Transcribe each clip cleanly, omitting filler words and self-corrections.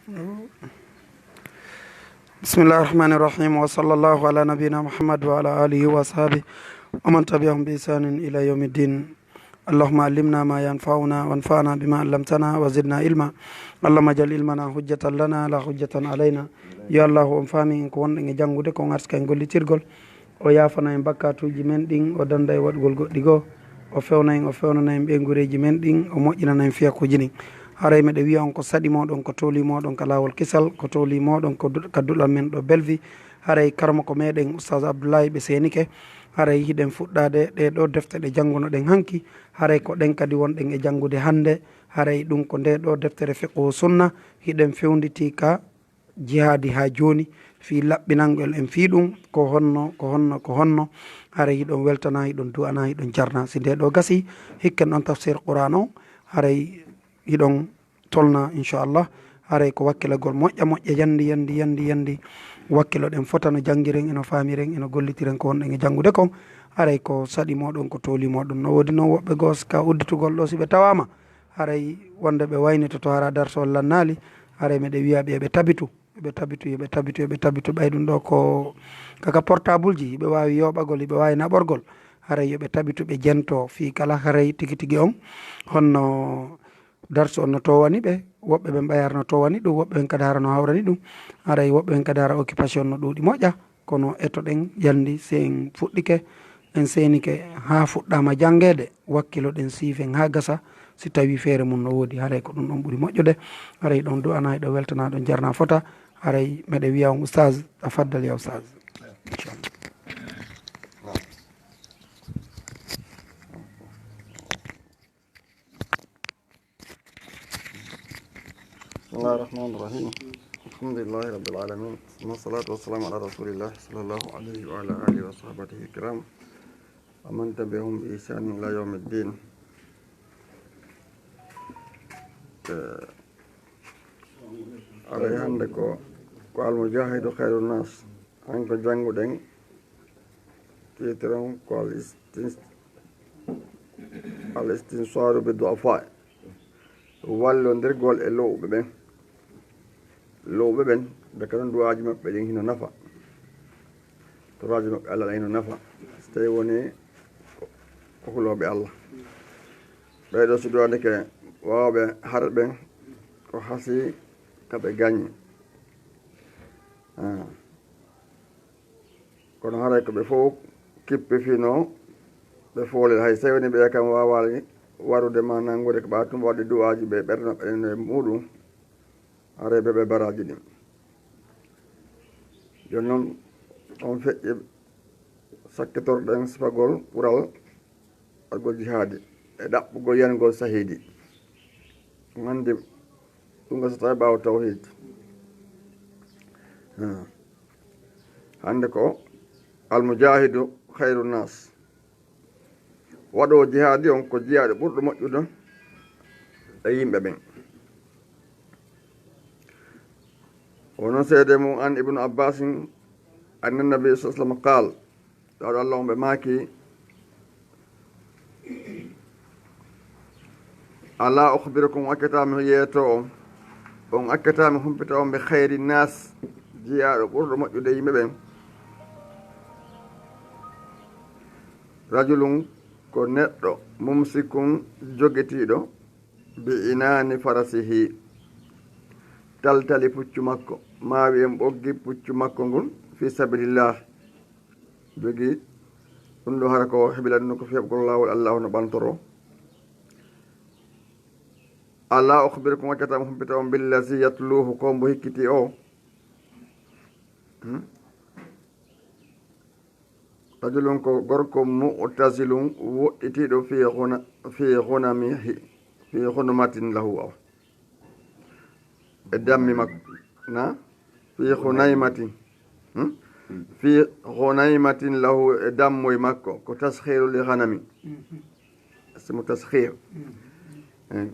بسم الله الرحمن الرحيم وصلى الله على نبينا محمد وعلى آله وصحبه ومن تبعهم بإحسان إلى يوم الدين اللهم علمنا ما ينفعنا وانفعنا بما علمتنا وزدنا علما اللهم اجعل علمنا حجة لنا لا حجة علينا يا الله انفعني إن كون إن جانغودي كون أرسك إن قولي تيرغول ويافنا إن بكاتوجي من دين ودندا واتغول غوديغو وفewna en o fewnana en ɓe gureji men ɗin o moƴƴinana en fiya ko jini haray meɗe wiya on ko saɗi moɗon ko toli moɗon ka lawol kisal ko toli moɗon ko kadduɗal men ɗo belfi haray karma ko meɗen oustaz abdoullahi ɓe senike haray hiɗen fuɗɗade ɗe ɗo defte ɗe janngunoɗen hanki haray ko ɗen kadi wonɗen e janngude hannde haray ɗum ko nde ɗo deftere fiqhu sunna hiɗen fewnditi ka jihadi ha joni fi laɓɓinangol en fi ɗum ko honno haray hiɗon weltana hiɗon du'ana hiɗon jarna si nde ɗo gasi hikken ɗon tafsir qouran o haray hiɗon tolna inchallah haray ko wakkilagol moƴƴa yandi wakkilo ɗen fotano janggiren eno faamiren eno gollitiren ko wonɗen e janngude kon haray ko saɗi moɗon ko tooli moɗon no woodi noon woɓɓe gos ka udditugol ɗo si ɓe tawama haray wonde ɓe waynito to hara darsol lannali haray meɗe wiyaɓe eɓe tabitu ɓay ɗum ɗo ko kaka portable ji ɓe wawi yoɓagol ɓe wawi naɓorgol haray yoɓe tabitu ɓe jento fi kala haray tigui on honno darsu on no towani ɓe woɓɓe ɓen ɓayar no towani ɗum woɓɓe ɓen kadi hara no hawrani ɗum haray woɓɓe ɓen kadi hara occupation no ɗuuɗi moƴƴa kono eto ɗen yandi si en fuɗɗike en senike ha fuɗɗama janggede wakkilo ɗen siifen ha gasa si tawi feere mum no woodi haray ko ɗum ɗon ɓuuri moƴƴude haray ɗon du'ana ɗo weltana ɗon jarna fota haray meɗe wiya on oustaz a faddal ya oustaz inchallah بسم الله الرحمن الرحيم الحمد لله رب العالمين والصلاة والسلام على رسول الله صلى الله عليه وعلى آله وصحبه الكرام ومن تبعهم بإحسان إلى يوم الدين على عندك المجاهد خير الناس عنك جانغو دين تيترون الاستنصار بالضعفاء wallo nder gol e lowɓe ɓen daga ɗon duwaji maɓɓe ɗin hino nafa toraji maɓɓe Allah hino nafa so tawi woni ko huloɓe Allah ɓeyɗo so duwa deke wawɓe harɓe ko hasi kaɓe gañi kono haray ko ɓe fof kippe fino ɓe foolel hay so tawi woni ɓe kam wawali warude ma nangude ko ɓatum waɗde du'aji ɓe ɓerna ɓen e muɗum haray ɓe baraji ɗin joni noon on feƴƴi sakkitorɗen sifagol ɓural waɗgol jihadi e ɗaɓɓugol yangol sahidi gandi ɗum ga so tawi ɓawa tawhid hande ko almujahidu hayru nas waɗo jihadi on ko jiyaɗo ɓurɗo moƴƴude e yimɓe ɓen wonon seede mum an ibnu abbasin anna nabi sa sallam qal ɗaɗo Allah on ɓe maaki ala ukhbirukum akkatami yeeto on akkatami humpita on ɓe hayri nas jiyaɗo ɓurɗo moƴƴude yimɓe ɓen rajulum ko neɗɗo mumsikun jogitiɗo bi inani farasihi taltali puccu makko mawi en ɓoggi puccu makko ngun fi sabilillah jogi ɗum ɗo hara ko heɓilanno ko feɓgol lawol Allah no ɓantoro ala ukhbirukum waccatama humpita on billazi yatluhu ko mbo hikkiti o rajulun ko gorko mu'tazilun woɗɗitiɗo fi hunumatin lahu aw e dammi makko na fi hunaymatin lahu e dammoy makko ko taskhiru li ghanami simo taskhir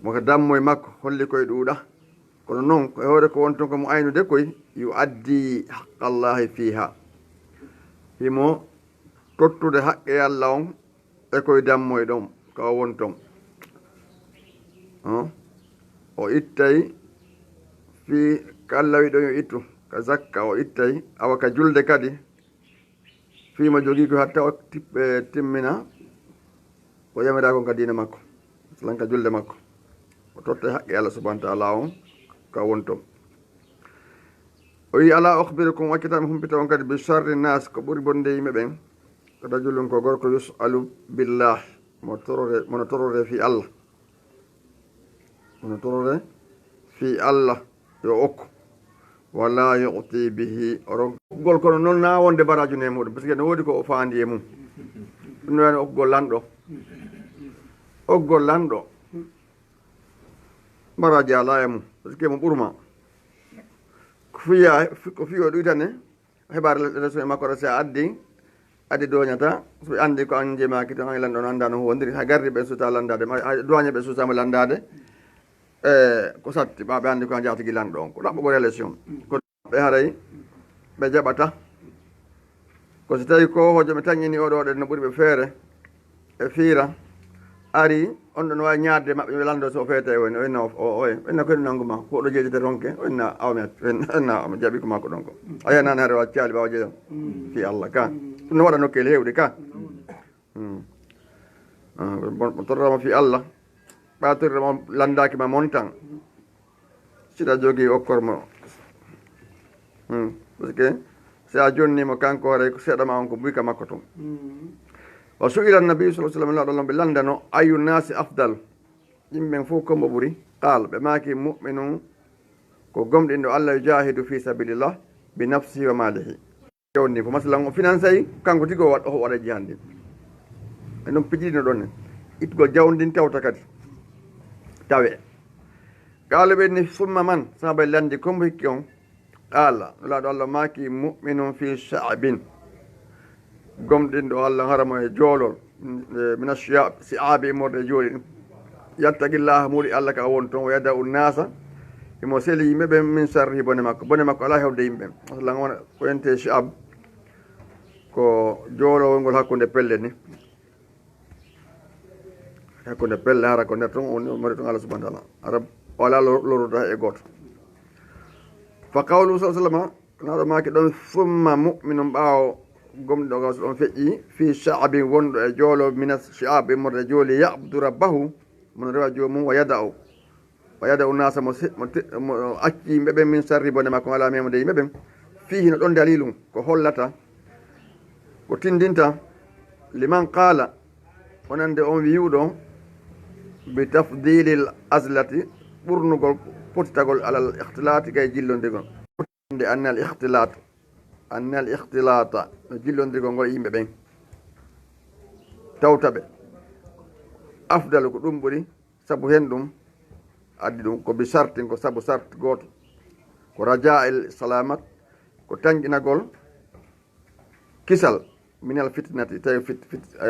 moko dammoy makko holli koye ɗuuɗa kono noon ko hewde ko wonton ko mo aynude koye yu addi haqqallahi fiha himo tottude haqqe Allah on e koye dammoye ɗon ko won ton o ittay fi ka Allah wi ɗon yo ittu ka zakka o ittay awa ka julde kadi fima jogii ko hatta o timmina o yamira kon ka diina makko masalan ka julde makko o totta haqqe Allah subhanahu wa ta'ala on ka wonton o wi ala ukhbirukum wakkitami humpita on kadi bi sharri nas ko ɓuri bonde yimɓe ɓen ko rajulun ko gorko yusalu billah mono torore fi Allah mono torore fi Allah yo okko wala yu'ti bihi oron gol kono non na wonde baraju ne muɗum parce que no wodi ko o faandi e mum ɗum wani oggol lanɗo baraji ala e mum parce que mo ɓurma ko fiyo ɗuytane heɓare leso e makko se addi doñata so andi ko an jemaki tan lanɗo no anda no wondiri ha gardi ɓe suta landade doña ɓe sutama landade ko satti ɓaɓe andi ko an jatigi lanɗo on ko ɗaɓɓugo élection ko ɓe haray ɓe jaɓata ko so tawi ko hojo ɓe tañini oɗo ɗe no ɓuuri ɓe feere e fiira ari on ɗon wawi ñaadde maɓɓe ɓe lando so feete woni o inna inna koyɗo nangguma ko ɗo jeejete ronke o inna awmi jaɓi ko makko ɗon ko a yanani haade wa caali ɓawa jeeya fi Allah ka ɗum no waɗa nokkele hewɗi ka mo torrama fi Allah ɓatorrema landaki ma montan siɗa jogii okkormo parce que si a jonnimo kanko hoore seeɗama on ko mbuyka makko toon wa su'ila annabi sallallahu alaihi wasallam ɓe landano ayu nasi afdal yimɓe fof kombo ɓuri qal ɓe maki mu'minun ko gomɗinɗo Allah yujahidu fi sabilillah bi nafsihi wa malihi jawni fo masalan o financey kanko tigi o waɗa jihandi e noon pijiɗino ɗon ne itgol jawndin tawta kadi tawe qala ɓe ni summa man sahaba landi kombo hikki on qala nulaɗo Allah maki mu'minun fi sha'bin gomɗinɗo Allah haramo e joolol mina si'abi morde jooli ɗum yattaqillaha muɗi Allah ka won toon o yada u nasa imo seli yimɓe ɓe min sarri bone makko ala hewde yimɓe masalan wona ko ente si'ab ko joolowol ngol hakkude pelle ni hakkude pelle hara ko nder toon on mari toon Allah subhanahu wa ta'ala ara wala loroda e goto fa qawlu sallallahu alaihi wasallam naɗo maki ɗon summa mu'minum ɓaawo gomɗo gaw so ɗon feƴƴi fi sha'abin wonɗo e joolo mina shi'ab immorde jooli ya'budu rabbahu mono rewa joomum wa yada u nasa mo acci yimɓe ɓen min sarri bone makko ala memude yimɓe ɓen fihi no ɗon dalilum ko hollata ko tindinta liman qala wonande on wiwɗo bi tafdilil aslati ɓurnugol potitagol alal ihtilati gay jillondigol nde annal ihtilata no jillondirgol ngol yimɓe ɓen tawta ɓe afdalu ko ɗum ɓuri sabu hen ɗum addi ɗum ko bi sartin ko sabu sart goto ko raja el salamat ko tanƴinagol kisal minal fitnati tawi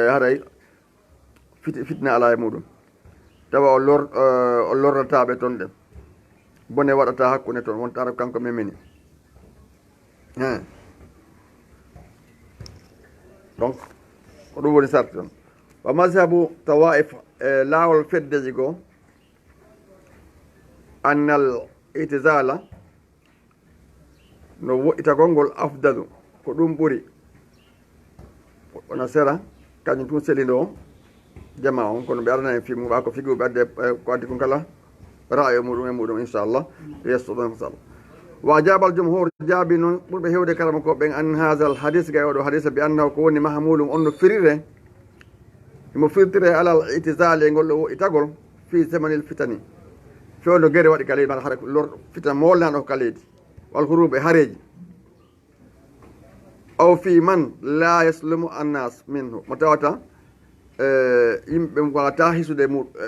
haray fitna ala e muɗum tawa o lorrataɓe toon ɗen bone waɗata hakkude toon wonta ara kanko memini donc ko ɗum woni sarti on wa mazhabu tawaif laawol feddeji goo annal itizala no woɗɗitagol ngol afdalu ko ɗum ɓuri wona sera kañum tun selindo jama on kono ɓe arana en fimu ɓa ko figuɓe adde ko addi kon kala ra'ayo muɗum e muɗum inchallah yestoɗon inchallah wa jabal jumhur jaabi noon ɓurɓe hewde karama ko ɓen an hasal hadis gay oɗo hadisa bi annahu ko woni mahmulum on no firire imo firtire alal itisali e ngol ɗo woɗɗitagol fi zamanil fitani fewno guere waɗi ka leydi maɗa hara lor fitan molnaɗo ko ka leydi wal huruɓe hareji aw fi man la yaslumu annas minhu mo tawata yimɓe wawata hisude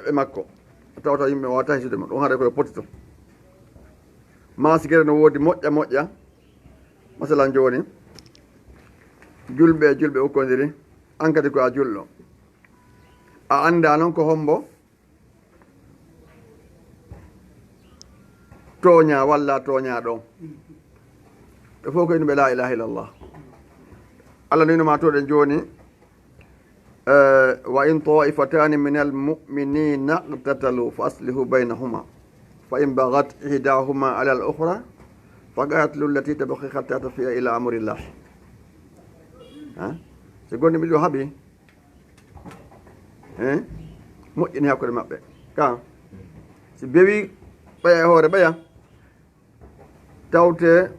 e makko mo tawata yimɓe wawata hisude mo ɗum haɗa koye potito masigere no woodi moƴƴa masalan joni julɓe ukkodiri an kadi ko a julɗo a anda noon ko hombo tooña walla tooña ɗon ɓe fof ko inu ɓe la ilaha illallah Allah ninoma toɗen joni wa in taifatani min almuminina iqtatalu fa aslihu baynahuma fa in bagat ihdahuma ala al ukhra فقاتلوا التي تبغي حتى تفيء إلى أمر الله سيقول نبي حبي moƴƴini hakkude maɓɓe ka si bewi ɓaya e hoore ɓaya tawte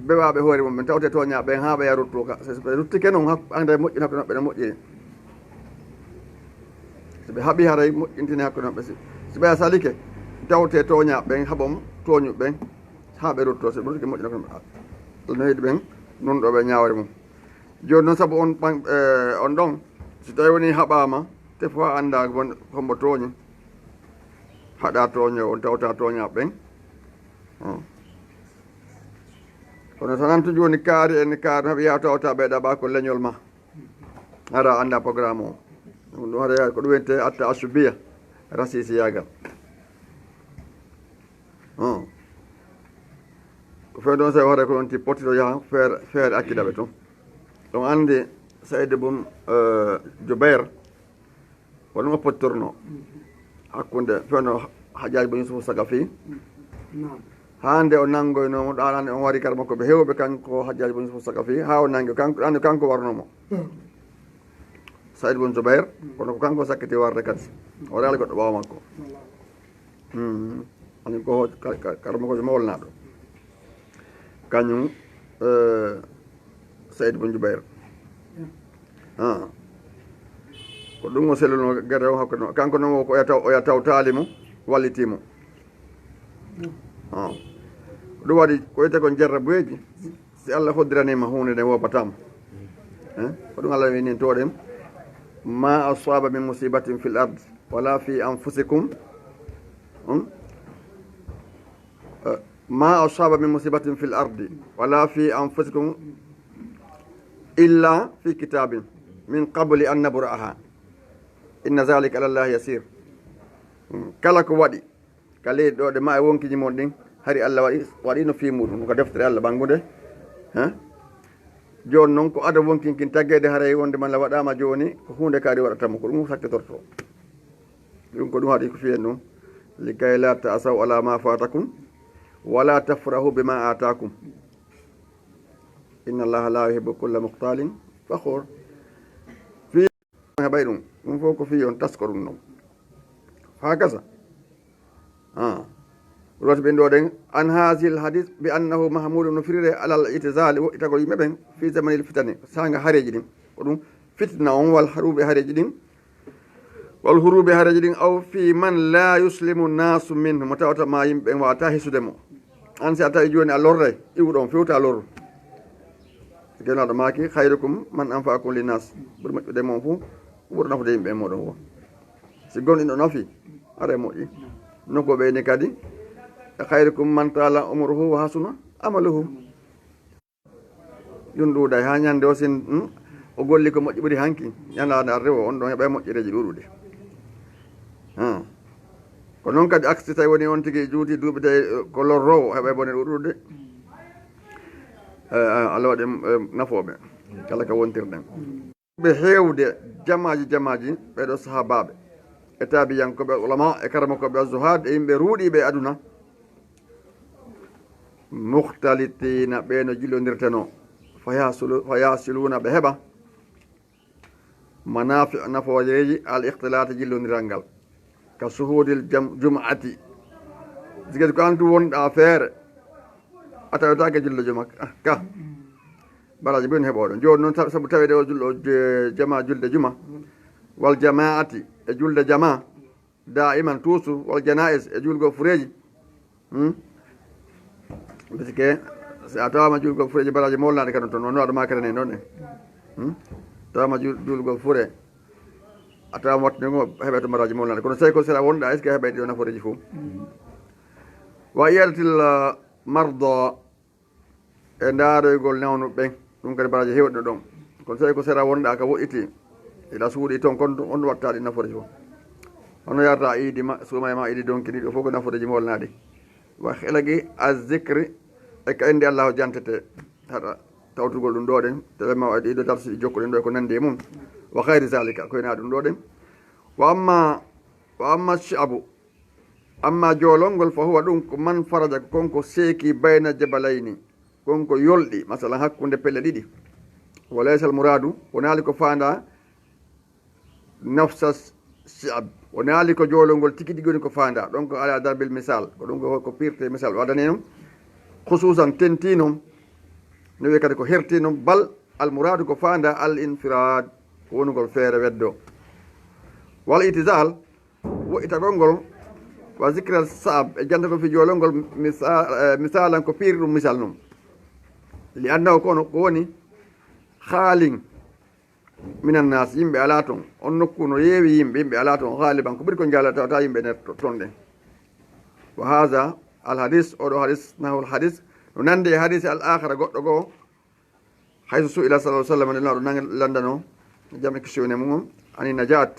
bewaɓe hoore mum ɓen tawte toñaɓe ɓen ha ɓeya rutto ka so ɓe ruttike noon ande moƴƴini hakkude maɓɓe ne moƴƴini so ɓe haaɓi haray moƴƴintini hakkude maɓɓe si ɓeya salike tawte toñaɓe ɓen haaɓom toñuɓe ɓen ha ɓe rutto so ɓe ruttike moƴƴini hakkude maɓɓe Allah no yiɗi ɓen non ɗo ɓe ñawre mum joni noon saabu on ɗon so tawi woni haɓama te fo anda hombo tooñi haɗa tooño on tawta tooña ɓen kono so nanto joni kaari en kaari haɓe yaw tawta ɓe ɗaɓa ko leñol ma ara anda programme o ɗum haɗa ko ɗum wiyete atta asubiya rasisi yagal ko fewi ɗon sawi hoore ko ɗon ti pottiɗo yaha feere akkidaɓe toon ɗon andi Saïd bun Jubair woni mo pottorno hakkunde fewno Hajjaj bun Yusuf Sakafi hande o nangoynomo ɗanande on wari kara makko ɓe hewɓe kanko Hajjaj bun Yusuf Sakafi ha o nangi ande kanko warnomo Saïd bun Jubair kono ko kanko sakkiti warde kadi o reali goɗɗo ɓawa makko ani ko kara makko mo wolnaɗo kañum Saïd bun Jubair ko ɗum o selluno gere o hakkude kanko noon ko oya tawtalimo wallitimo ɗum waɗi ko wiyete kon jarrabuyeji si Allah hoddiranima hunde nde wobatama ko ɗum Allah winin toɗen ma asaba min musibatin fil ard wala fi anfusikum ma asaba min musibatin fil ardi wala fi anfusikum illa fi kitabin min qabli an nabra'aha inna zalika ala Allah yasir kala ko waɗi ka leydi ɗo ɗe ma e wonkiji mon ɗin hari Allah waɗi no fi muɗum ko deftere Allah ɓangude joni noon ko ada wonkinkin taggede haray wonde man la waɗama joni ko hunde kaari waɗatamo ko ɗum sakkitorto ɗum ko ɗum haɗi ko fiyen ɗum likay la ta'asaw ala ma fatakum wala tafrahu bima atakum inna allaha la yuhibbu kulla mukhtalin fakhur fi heɓay ɗum fof ko fi on tasko ɗum noon ha gasa roti ɓen ɗo ɗen an hasil hadis bi annahu mahmudu no firire alal itizali woɗɗitagol yimɓe ɓen fi zamanil fitani sanga hareji ɗin ko ɗum fitna on wal haruɓe hareji ɗin wal huruɓe hareji ɗin aw fi man la yuslimu nasu minhu mo tawata ma yimɓe ɓen wawata hisude mo an si a tawi joni a lorray iwɗon fewta lorru genaɗo maki hayrukum man anfa'akum linnas ɓuuri moƴƴude mon fo ɓuuri nafude yimɓe e moɗon fo si gonɗinɗo nafi ara moƴƴi nokko ɓeyni kadi hayrukum man tala umruhu wa hasuna amaluhu ɗum ɗuuɗay ha ñande o sin o golli ko moƴƴi ɓuuri hanki ñandade ar rewo on ɗon heɓa moƴƴireji ɗuɗuɗe ko noon kadi aksi tawi woni on tigui juuti duuɓi tawi ko lorrowo heɓa bone ɗuɗuɗe Allah waɗi nafoɓe kala ka wontirɗen ɓe hewde jamaji ɓeɗo sahabaɓe e tabiyankoɓe ulama e karamakoɓe zuhad e yimɓe ruuɗiɓe aduna muhtalitina ɓe no jillodirteno fa yasiluna ɓe heɓa manafi nafojeji al ihtilata jillodiral ngal ka suhudil jum'ati sigati ko antu wonɗa feere a tawetake julɗo juma ka baraji ɓen heɓoɗo joni noon saabu tawede o julɗo jama julde juma wal jama'ati e julde jama da iman toujours wal janais e julgo fureji bisike a tawama julgol fureji baraji molnaɗe kadi toon noon waɗa makere ne noon ne tawama julgol fure a tawama wattudego heɓe to baraji molnaɗe kono so tawi ko sera wonɗa est ce que heɓe ɗiɗo naforeji fo wa iyadatil mardo e ndaroygol nawnu ɓen ɗum kadi baraji hewɗo ɗon kono so tawi ko sera wonɗa ka woɗɗiti eɗa suuɗi toon kon on watta ɗi naforeji fo hono yarata iidi suumay ma iidi donki ɗiɗo fof ko naforeji molnaɗi wa helagi a zicre e ka inde Allah jantete haɗa tawtugol ɗum ɗo ɗen tawema ɗiɗo darsuɗi jokkuɗen ɗo e ko nandi e mum wa hayri zalika koyna ɗum ɗo ɗen wa amma chaabu amma jolongol fa huwa ɗum ko man faraja ko konko seeki bayna jabalayni konko yolɗi masalan hakkunde pelle ɗiɗi wa laysa al muradu wonali ko fanda nafsa shi'ab wonali ko jolongol tigi ɗigoni ko fanda ɗon ko ala darbil misal ko ɗum ko pirte misal waɗane noon khususan tentinom no wiye kadi ko hertinom bal al muradu ko fanda al infirad ko wonugol feere weddo wal itizal wo itagol ngol wa zikral saab e janta ko fi jolongol misalan ko piiri ɗum misal num li annahu kono ko woni haalin minan nas yimɓe ala toon on nokku no yeewi yimɓe ala toon haaliban ko ɓuri ko jalatata yimɓe nder toon ɗen wa hada al hadis oɗo hadis nahul hadis no nande e hadise al akhara goɗɗo goo hayso su'ila sallallahu alaihi wasallam naɗo nange landano jam e question mum ani najat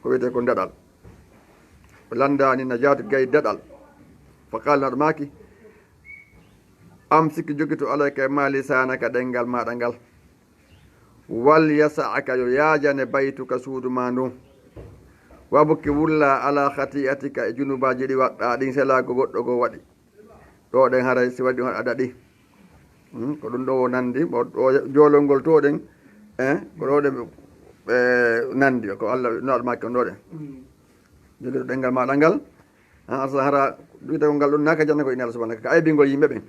ko wiyete ko daɗal o landa ani najat gay daɗal fa qala naɗo maki am sikki joguito alayka e ma lisanaka ɗengal maɗa ngal wal yasa'aka yo yaajane baytuka suudu ma ndun wabuki wulla ala khati'atika e junubaji ɗi waɗɗa ɗin selago goɗɗo go waɗi ɗo ɗen haray si waɗi aɗa ɗi ko ɗum ɗo o nandi ɗo jololngol to ɗen ko ɗo ɗe nandi ko Allah naɗo makki on ɗo ɗen joguito ɗengal maɗa ngal asa hara ɗuyta ko ngal ɗum naka janna ko ina Allah subhanahu ka aybingol yimɓe ɓen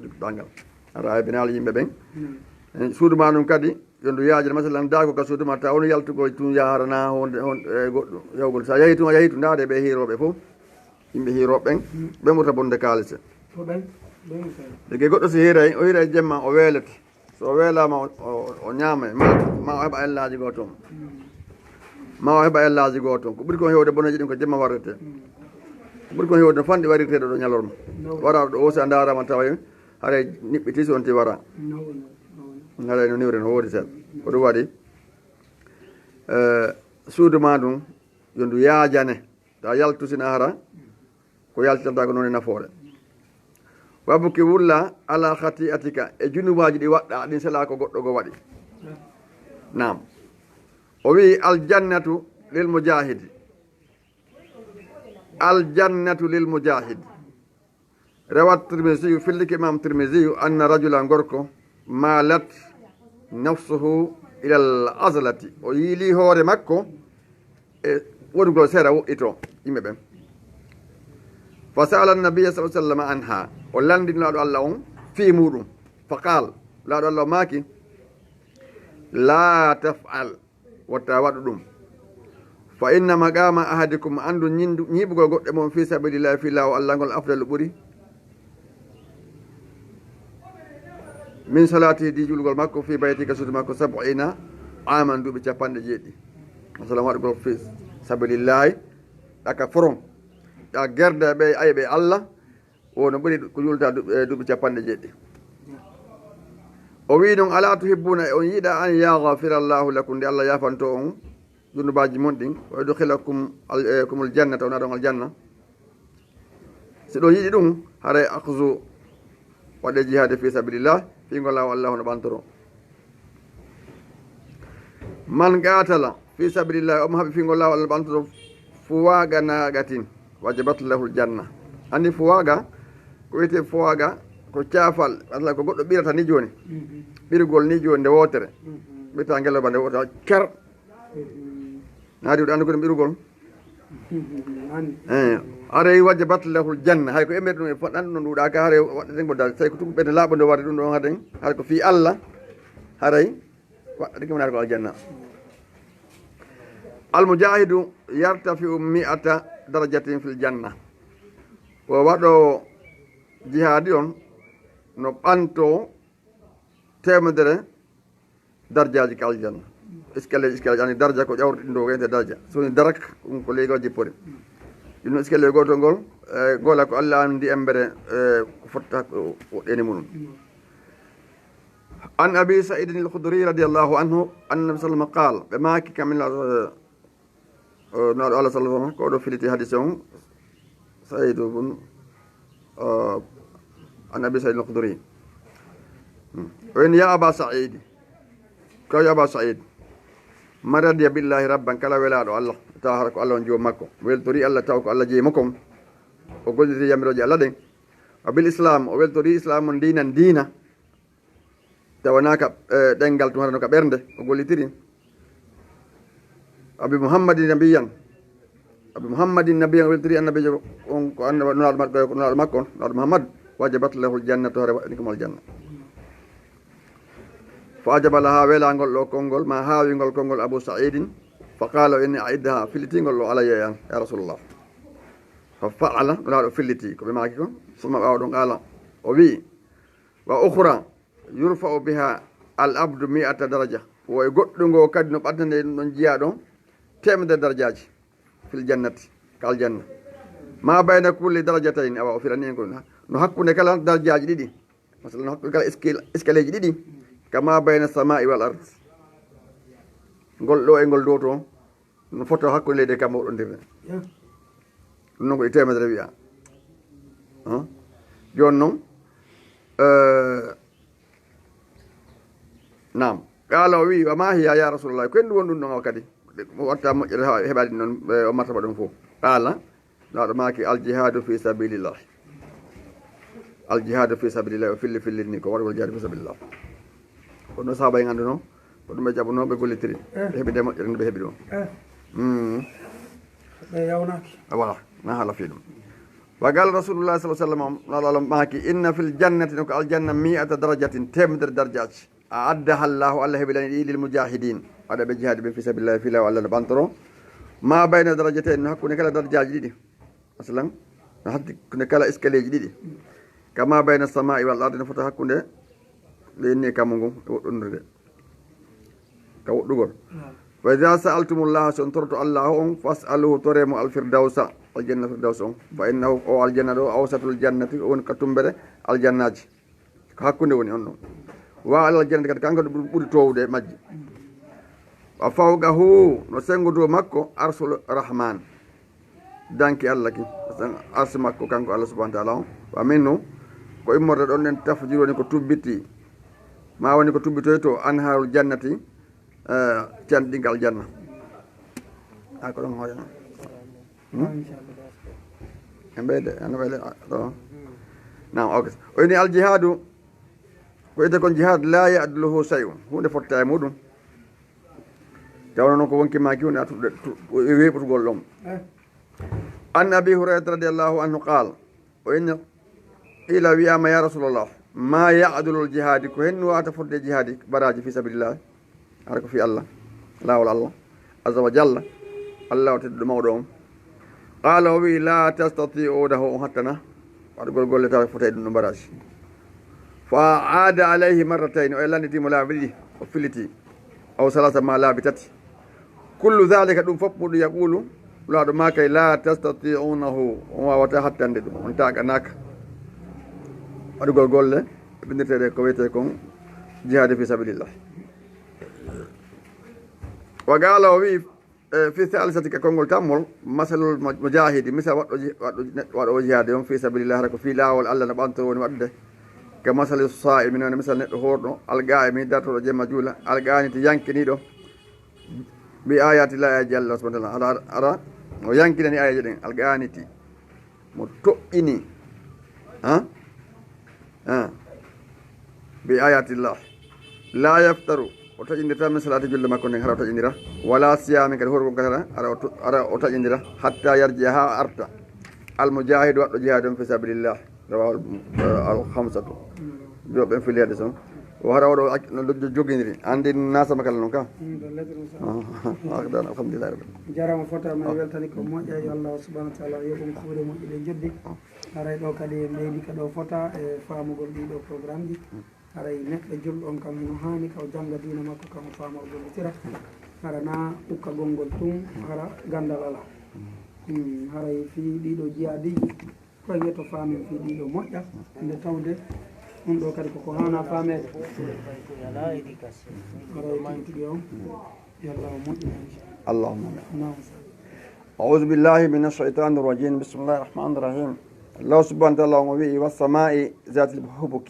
joguitoɗa ngal hara aybinal yimɓe ɓen suudu ma ɗum kadi yondu yaajere masalan dago ka suudu ma ta ono yaltugol tun yaharana honde goɗɗo yawgol sa yeehi tun a yeehi tun ndaade ɓe hiroɓe fof yimɓe hiroɓe ɓen ɓe ɓurta bonde kalise dege goɗɗo so hiray o hiray jemma o weelete so o weelama o ñaama ma o heɓa ellaji goo toon ma o heɓa ellaji goo toon ko ɓuri kon hewde boneji ɗin ko jemma warrete ko ɓuri kon hewde no fanɗi warirteɗo ɗo ñalorma wara ɗo wosi a darama tawa haɗa niɓɓiti so onti wara haɗa no niwre no woodi seeɗa ko ɗum waɗi suudu ma ɗum yo ndu yaajane ta yaltusina hara ko yaltitata ko noon e nafoore wabuki wulla ala khati'atika e junubaji ɗi waɗɗa ɗin sela ko goɗɗo go waɗi nam o wi aljannatu lil mujahidi aljannatu lil mujahidi rawat tirmisiyu filliki imam tirmisiyu anna rajulan gorko malat nafsuhu ila al azlati o yiili hoore makko e wonugol seeɗa woɗɗito yimɓe ɓen fa sala annabiya sa sallam anha o landini laaɗo Allah on fii muɗum fa qal laaɗo Allah o maaki la taf'al watta waɗu ɗum fa inna maqama ahadikum andu ñiɓugol goɗɗe mon fi sabilillahi fi lawo Allah ngol afdalu ɓuri min salati di julgol makko fi bayti ka suudu makko 70 aman duuɓi 90 masalan waɗugol fi sabilillahi ɗaka foron ɗa gerde ɓe ayɓe Allah wono ɓuri ko julta duuɓi 90 o wi noon ala tuhibbuna on yiiɗa an yaghfira llahu lakum nde Allah yafanto on junubaji mon ɗin o yudkhilakum kumul jannata wona ɗon aljanna si ɗo yiiɗi ɗum haray akzu waɗe jihade fi sabilillah fingol lawo Allah no ɓantoro man gatala fi sabilillah omo haɓi fingol lawo Allah ɓantoro fuwaga nagatin wajabat lahul janna andi fuwaga ko wiyete fuwaga ko caafal walla ko goɗɗo ɓirata ni joni ɓirgol ni joni nde wotere ɓirta ngeloba nde wotata ker naadi ɗo andi ko ɗum ɓirgol aray wajabat lahul janna hay ko emmede ɗum e foɗɗan ɗum ɗuɗaka haray waɗaten godal tawi ko tuɓɓede laaɓo nde warde ɗum ɗon haden haray ko fi Allah haray waɗɗake wonata ko aljanna almujahidu yartafiu 100 darajatin fil janna o waɗo jihadi on no ɓanto temedere darjaji ka aljanna escalier ani darja ko ƴawrɗi ɗin ɗo wiyete darja sowoni darak ɗum ko leygo jippori ɗum no escalier gotol ngol gola ko Allah andi embere ko fotta ko woɗɗeni muɗum an abi saidin al khudri radiallahu anhu annabi sallam qal ɓe maki kamin naɗo Allah sallam ko ɗo filiti hadise on saidu bun an abi saidin al khudri o wen ya aba saidi ko ya aba said ma radiya billahi rabban kala welaɗo Allah tawa hara ko Allah on joom makko weltori Allah taw ko Allah jeeyi makko o golliri yamiroje Allah ɗen o bil islam o weltori islam on dinan diina tawanaka ɗengal tum harano ka ɓernde o gollitiri abi muhammadin nabiyan o weltori annabijo on ko annaba nunaɗo makko on nunaɗo muhammad wajabat lahu ljannatu hare waɗani komol janna fa ajaba laha welagol ɗo konngol ma haawigol konngol abou saidin fa qala inni aiddaha fillitigol ɗo alaya an ya rasulullah fa faala nunaɗo filliti koɓe maki ko summa ɓawa ɗon qala o wi wa ukhra yurfa'u biha al abdu mi'ata daraja woye goɗɗugo kadi no ɓaddande ɗum ɗon jiya ɗon temedere darajaji fil jannati ka aljanna ma bayna kulli darajatayn awa o firani en ko no hakkude kala darajaji ɗiɗi masalan no hakkude kala escalier ji ɗiɗi kama bayna samai wal ard ngol ɗo e ngol dow to no foto hakkude leydi kam oɗondirde ɗum noon ko ɗi temedere wiya joni noon nam qala o wi wa ma hiya ya rasulullah ko endu won ɗum ɗon o kadi watta moƴƴere heɓade noon o martaba ɗum fof qala laɗo maki aljihadu fi sabilillah o filli ni ko waɗgol jihadu fi sabilillah ko ɗum sahaba en anduno ko ɗum ɓe jaɓuno ɓe gollitiri ɓe heɓi nde moƴƴere nde ɓe heeɓi ɗo ɓe yawnaki voilà na haala fi ɗum wa qala rasulullah sa sallam laɗo maki inna fil jannati no ko aljanna mi'ata darajatin temedere darajaji a addaha allahu allah heɓilani ɗi lil mujahidin waɗa ɓe jihadi ɓe fi sabilillah fi law allah no ɓantoro ma bayna darajatain no hakkude kala darajaji ɗiɗi masalan no hakkude kala escalier ji ɗiɗi kama bayna samai wal ardi no fota hakkude leyni e kammo ngon e woɗɗondirde ka woɗɗugol wa ida sa'altumullaha so on toroto allah on fas'aluhu toremo alfirdawsa aljanna firdaws on fa innahu o aljanna ɗo awsatul jannati o woni katumbere aljannaji ko hakkude woni on ɗon wa alal jannati kadi kanko ɗo ɓuuri towde majji wa fawqahu no sengoduo makko arsul rahman danki allah ki arsu makko kanko allah subahana taala on wa minhu ko immorde ɗon nen tafjir woni ko tubbiti ma woni ko tubbitoy to anharul jannati canɗinka aljanna a ko ɗon hoƴa e ɓeyde ano ɓeyde ɗo nam ok o ini aljihadu ko ite kon jihad la yadluhu shay'un hunde fotta e muɗum tawno noon ko wonki maki hunde atuɗe weɓutugol ɗon an abi hurairata radiallahu anhu qal o inni qila wiyama ya rasulallah ma yadulul jihadi ko henni wata fodde jihadi baraji fi sabilillah hara ko fi allah lawol allah azza wa jalla allah o tedduɗo mawɗo on qala o wi la tastati'unahu on hattana waɗugol golle taw fota e ɗum ɗo baraji fa aada alayhi marratayn o ellanditimo laabi ɗiɗi o filliti aw salasa ma laabi tati kullu dhalika ɗum fof ɓuɗo yaqulu laaɗo ma kay la tastati'unahu on wawata hattande ɗum on taganaka waɗugol golle ɓindirteɗe ko wiyete kon jihade fi sabilillah wa qala o wi fi salisati ka konngol tammol masalul mujahidi misal waɗo jihade on fi sabilillah hara ko fi laawol allah no ɓanto woni waɗde ke masali sa'imi noon misal neɗɗo horɗo alga'imi dartoɗo jemma juula alga'ani to yankiniɗo mbi ayati la ayaji allah subahana taala ara o yankinani ayaji ɗen alga'aniti mo toƴƴini bi ayatillah la yaftaru o taƴindirta min salati julle makko nden hara o taƴindira wala siyami kadi horgon katara ara o taƴindira hatta yarjia ha arta almujahidu waɗɗo jihadi on fi sabilillah rawahu al khamsatu joɓen filiyade son o hara oɗo no joguidiri andi nasama kala noon ka alhamdulillah jarama fota ma weltani ko moƴƴa yo allah subahana wa taala yoɓum kuure moƴƴi ɗe joddi haray ɗo kadi leydi ka ɗo fota e famugol ɗiɗo programme ɗi haray neɗɗo julɗo on kam no hani kaw jangga dina makko kam famol gollitira hara na ukka gongol tum hara gandal ala haray fi ɗiɗo jiyadiji koye wiyto famin fi ɗiɗo moƴƴa nde tawde ɗum ɗo kadi koko hana famede haray tigi on yallah o moƴƴina allahumma أعوذ بالله من الشيطان الرجيم بسم الله الرحمن الرحيم الله سبحانه وتعالى وبي والسماء ذات الحبك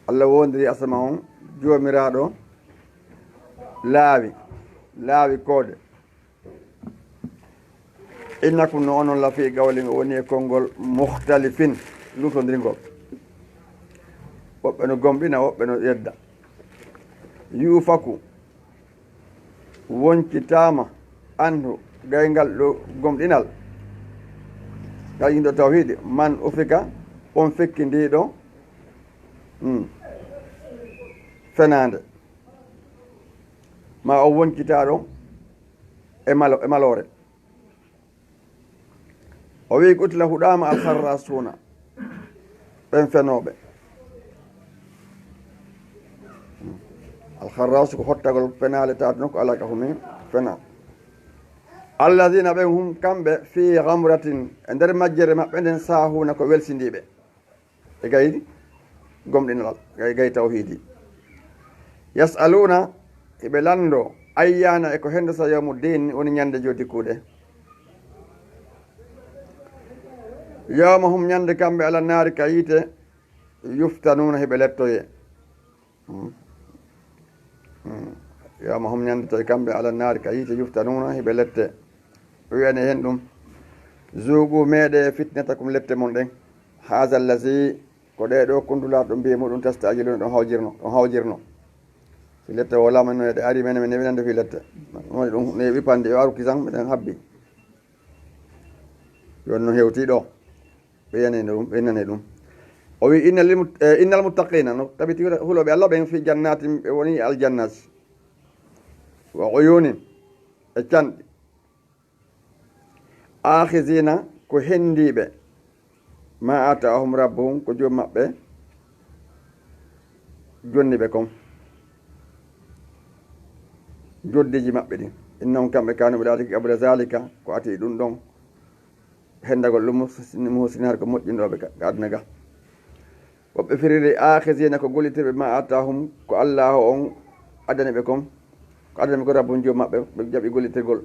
الله وندري أسمعون جو ميرادو لاوي كود innakum no onon la fi gawlin woni e konngol mukhtalifin lutondirgol woɓɓe no gomɗina woɓɓe no yedda yufaku woncitama andu gaygal ɗo gomɗinal gayiɗo tawhide man ufika on fekki ndiɗo fenade ma o woncitaɗo e malore o wi qutila huɗama alharrasuna ɓen fenoɓe alharrasu ko hottagol fenale tawde nokko ala ka humi fena alladina ɓen hum kamɓe fi gamratin e nder majjere maɓɓe nden sahuna ko welsindiɓe e gaydi gomɗinal gay tawhidi yasaluna eɓe lando ayyana e ko hende sa yawmu din woni ñande jodikkuɗe yawma hum ñande kamɓe ala naari ka yiite yuftanuna heɓe lettoye yawma hum ñande tawi kamɓe ala naari ka yiite yuftanuna heɓe lette wiyane hen ɗum zuugu meeɗe fitnata kum lette mon ɗen haasal lasi ko ɗeɗo kundulaɗo ɗo mbiye muɗum testaji ɗum ɗon hawjirno si lette o lamano ɗe ari mene min neɓinande fi lette woni ɗum ne wippande yo aru kisan miɗen habbi yon no hewti ɗo ɓeynane ɗum o wi innal muttaqina no tabiti huloɓe allah ɓen fi jannati ɓe woni aljannati wa uyunin e canɗi akhizina ko hendiɓe ma atahum rabbuhum ko joom maɓɓe jonni ɓe kom joddiji maɓɓe ɗin innahum kamɓe kanu ɓe ɗaati qabla zalika ko ati ɗum ɗon hendagol ɗum muhsini har ko moƴƴinɗoɓe ka aduna ga woɓɓe firiri akhizina ko gollitirɓe ma atahum ko allah on addani ɓe kom ko addani ɓe ko rabbuhum joom maɓɓe ɓe jaɓi gollitirgol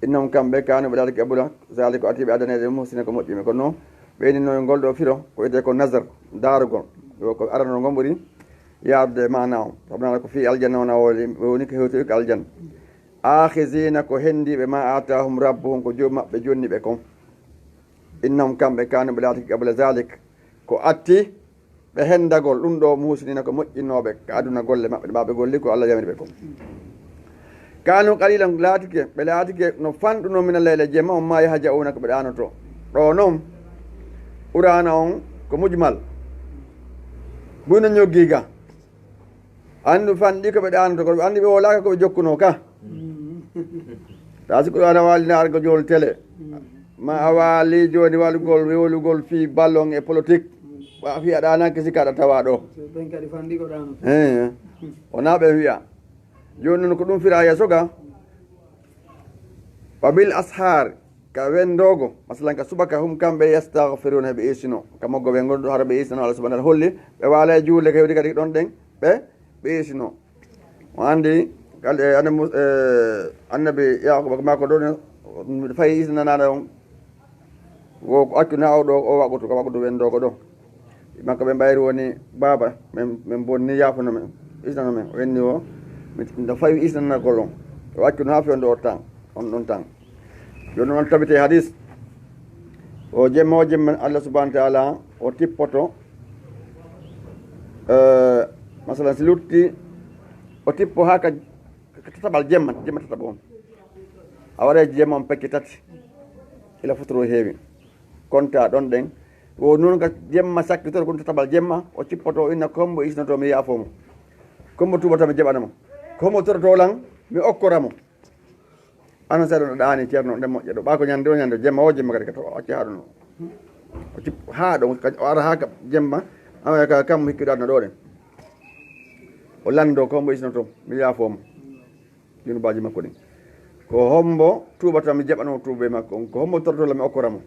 innahum kamɓe kanu ɓe ɗaati qabla zalika ko ati ɓe addanede muhsini ko moƴƴime kono noon ɓeynino ngol ɗo firo ko wiyete ko nasar darugol ko arano ngon ɓuuri yaarde mana o sabnala ko fi aljanna wona woni ko hewtoyi ko aljanna akhizina ko hendiɓe ma atahum rabbuhum ko joom maɓɓe jonni ɓe kon innahum kamɓe kanu ɓe laati qabla zalik ko atti ɓe hendagol ɗum ɗo muhsinina ko moƴƴinnoɓe ko aduna golle maɓɓe ɗe mbaɓe golli ko allah yamiri ɓe kon kanu qalilan laatike ɓe laatike no fanɗuno mina leyle jemma on ma yaha jauna ko ɓe ɗanoto ɗo noon urana on ko mujmal buyno ñoggiga andu fanɗi koɓe ɗanoto koɓe andi ɓe wolaka koɓe jokkuno ka ta siko aɗa walina argo jol télé ma a waali joni walugol wolugol fi ballon e politique wa fi aɗa nanke sikka aɗa tawa ɗo wona ɓe wiya joni noon ko ɗum fira yesso ga wa bil ashar ka wendogo masalan ka subaka hum kamɓe yastahfiruna heɓe isino ka moggo ɓe gonɗo hara ɓe isino Allah subahana holli ɓe waala e juulde kewdi kadi ɗon ɗen ɓe isino o andi kalde annabi yakuba mako ɗo fayi isnanade on wo ko accu na awɗo o waɓoto ko waɓoto wendogo ɗo makko ɓe mbayri woni baba min bonni yafuno men isnano men o wenni o no fawi isnanagol on o accu no ha fewde o tan on ɗon tan joni noon tabite hadis o jemma o jemma allah subahana taala o tippoto masalan si lutti o tippo ha ka tataɓal jemma tataɓa on a waɗa jemma on pekki tati ila fotoro heewi konta ɗon ɗen o noon ka jemma sakkitoro kon tataɓal jemma o cippoto inna kombo isnoto mi yaafomo kombo tubato mi jaɓanamo kombo toroto lan mi okkoramo ana saɗo no ɗani ceerno nde moƴƴa ɗo ɓako ñande o ñande jemma o jemma kadi ka to acci haɗo no o cippo ha ɗo o ara ha ka jemma ka kam hikkiɗo aduna ɗo ɗen o lando kombo isnoto mi yaafomo junubaji makko ɗin ko hombo tuubata mi jaɓanamo tuube makko on ko hombo torotola mi okkoramo